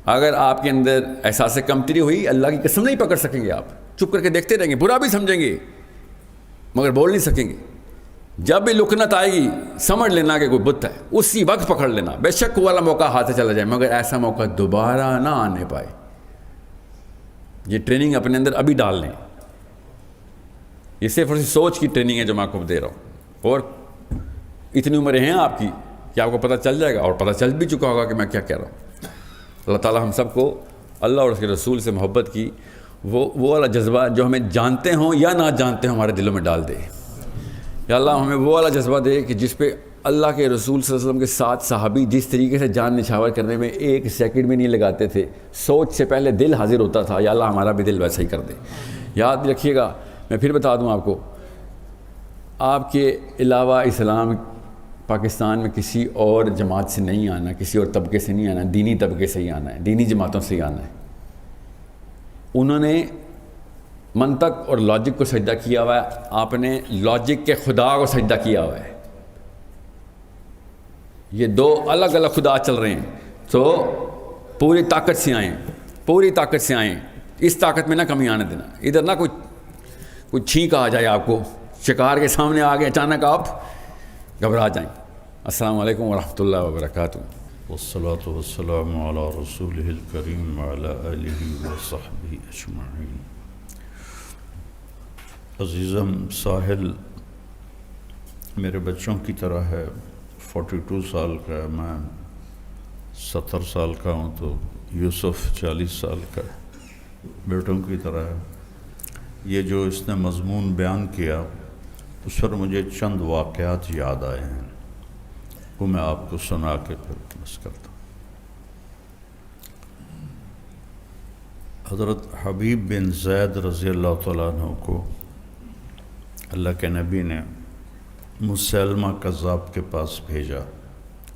Speaker 1: اگر آپ کے اندر احساس کمتری ہوئی، اللہ کی قسم نہیں پکڑ سکیں گے. آپ چپ کر کے دیکھتے رہیں گے، برا بھی سمجھیں گے مگر بول نہیں سکیں گے. جب بھی لکنت آئے گی سمجھ لینا کہ کوئی بت ہے، اسی وقت پکڑ لینا. بے شک وہ والا موقع ہاتھ سے چلا جائے مگر ایسا موقع دوبارہ نہ آنے پائے. یہ ٹریننگ اپنے اندر ابھی ڈال لیں. یہ صرف اور سوچ کی ٹریننگ ہے جو میں آپ کو دے رہا ہوں. اور اتنی عمریں ہیں آپ کی کہ آپ کو پتہ چل جائے گا، اور پتہ چل بھی چکا ہوگا کہ میں کیا کہہ رہا ہوں. اللہ تعالیٰ ہم سب کو اللہ اور اس کے رسول سے محبت کی وہ والا جذبہ جو ہمیں جانتے ہوں یا نہ جانتے ہوں ہمارے دلوں میں ڈال دے. یا اللہ ہمیں وہ والا جذبہ دے کہ جس پہ اللہ کے رسول صلی اللہ علیہ وسلم کے ساتھ صحابی جس طریقے سے جان نچھاور کرنے میں ایک سیکنڈ بھی نہیں لگاتے تھے، سوچ سے پہلے دل حاضر ہوتا تھا. یا اللہ ہمارا بھی دل ویسا ہی کر دے. یاد رکھیے گا، میں پھر بتا دوں آپ کو، آپ کے علاوہ اسلام پاکستان میں کسی اور جماعت سے نہیں آنا، کسی اور طبقے سے نہیں آنا، دینی طبقے سے ہی آنا ہے، دینی جماعتوں سے ہی آنا ہے. انہوں نے منطق اور لاجک کو سجدہ کیا ہوا ہے، آپ نے لاجک کے خدا کو سجدہ کیا ہوا ہے. یہ دو الگ الگ خدا چل رہے ہیں. تو پوری طاقت سے آئیں، پوری طاقت سے آئیں، اس طاقت میں نہ کمی آنے دینا. ادھر نہ کوئی چھینک آ جائے آپ کو، شکار کے سامنے آ گئے اچانک آپ گھبرا جائیں. السلام علیکم ورحمۃ اللہ وبرکاتہ.
Speaker 2: والصلاة والسلام على رسوله الكريم وعلى آله وصحبه اجمعین. عزیزم ساحل میرے بچوں کی طرح ہے، 42 سال کا ہے، میں 70 سال کا ہوں، تو یوسف 40 سال کا ہے، بیٹوں کی طرح ہے. یہ جو اس نے مضمون بیان کیا اس پر مجھے چند واقعات یاد آئے ہیں، وہ میں آپ کو سنا کے پھر بس کرتا ہوں. حضرت حبیب بن زید رضی اللہ تعالیٰ عنہ کو اللہ کے نبی نے مسلمہ کذاب کے پاس بھیجا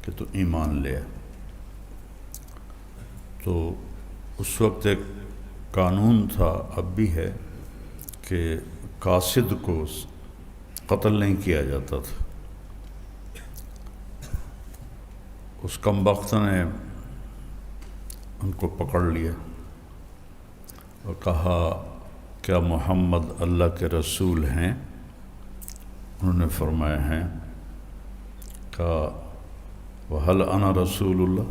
Speaker 2: کہ تو ایمان لے. تو اس وقت ایک قانون تھا، اب بھی ہے، کہ قاصد کو قتل نہیں کیا جاتا تھا. اس کمبخت نے ان کو پکڑ لیا اور کہا کیا محمد اللہ کے رسول ہیں؟ انہوں نے فرمایا ہیں. کہا وَهَلْ أَنَا رسول اللہ؟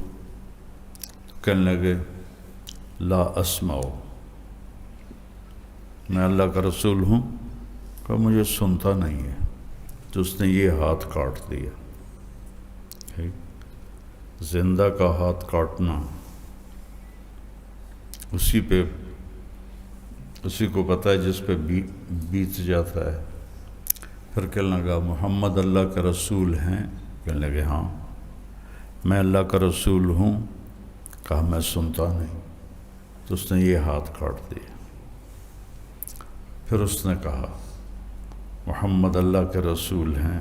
Speaker 2: کہنے لگے لا اسمع، میں اللہ کا رسول ہوں. کہا مجھے سنتا نہیں ہے. تو اس نے یہ ہاتھ کاٹ دیا. زندہ کا ہاتھ کاٹنا اسی کو پتہ ہے جس پہ بیت جاتا ہے. پھر کہنے لگا محمد اللہ کے رسول ہیں؟ کہنے لگے ہاں. میں اللہ کا رسول ہوں. کہا میں سنتا نہیں. تو اس نے یہ ہاتھ کاٹ دیا. پھر اس نے کہا محمد اللہ کے رسول ہیں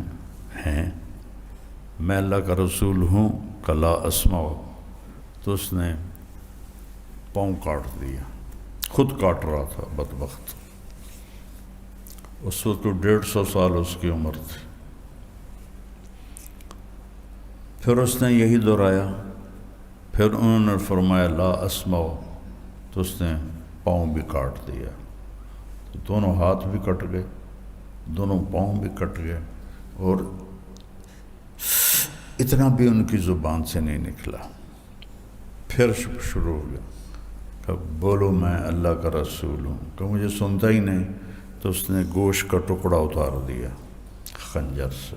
Speaker 2: میں اللہ کا رسول ہوں. کہ لا اسمع. تو اس نے پاؤں کاٹ دیا، خود کاٹ رہا تھا بدبخت. اس وقت 150 سال اس کی عمر تھی. پھر اس نے یہی دہرایا. پھر انہوں نے فرمایا لا اسمع. تو اس نے پاؤں بھی کاٹ دیا. تو دونوں ہاتھ بھی کٹ گئے، دونوں پاؤں بھی کٹ گئے، اور اتنا بھی ان کی زبان سے نہیں نکلا. پھر شروع ہو گیا کہ بولو میں اللہ کا رسول ہوں. کہ مجھے سنتا ہی نہیں. تو اس نے گوشت کا ٹکڑا اتار دیا خنجر سے.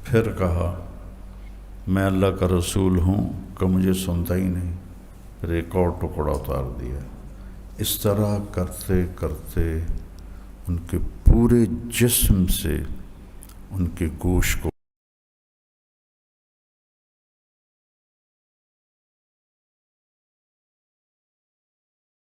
Speaker 2: پھر کہا میں اللہ کا رسول ہوں. کہ مجھے سنتا ہی نہیں. پھر ایک اور ٹکڑا اتار دیا. اس طرح کرتے کرتے ان کے پورے جسم سے ان کے گوشت کو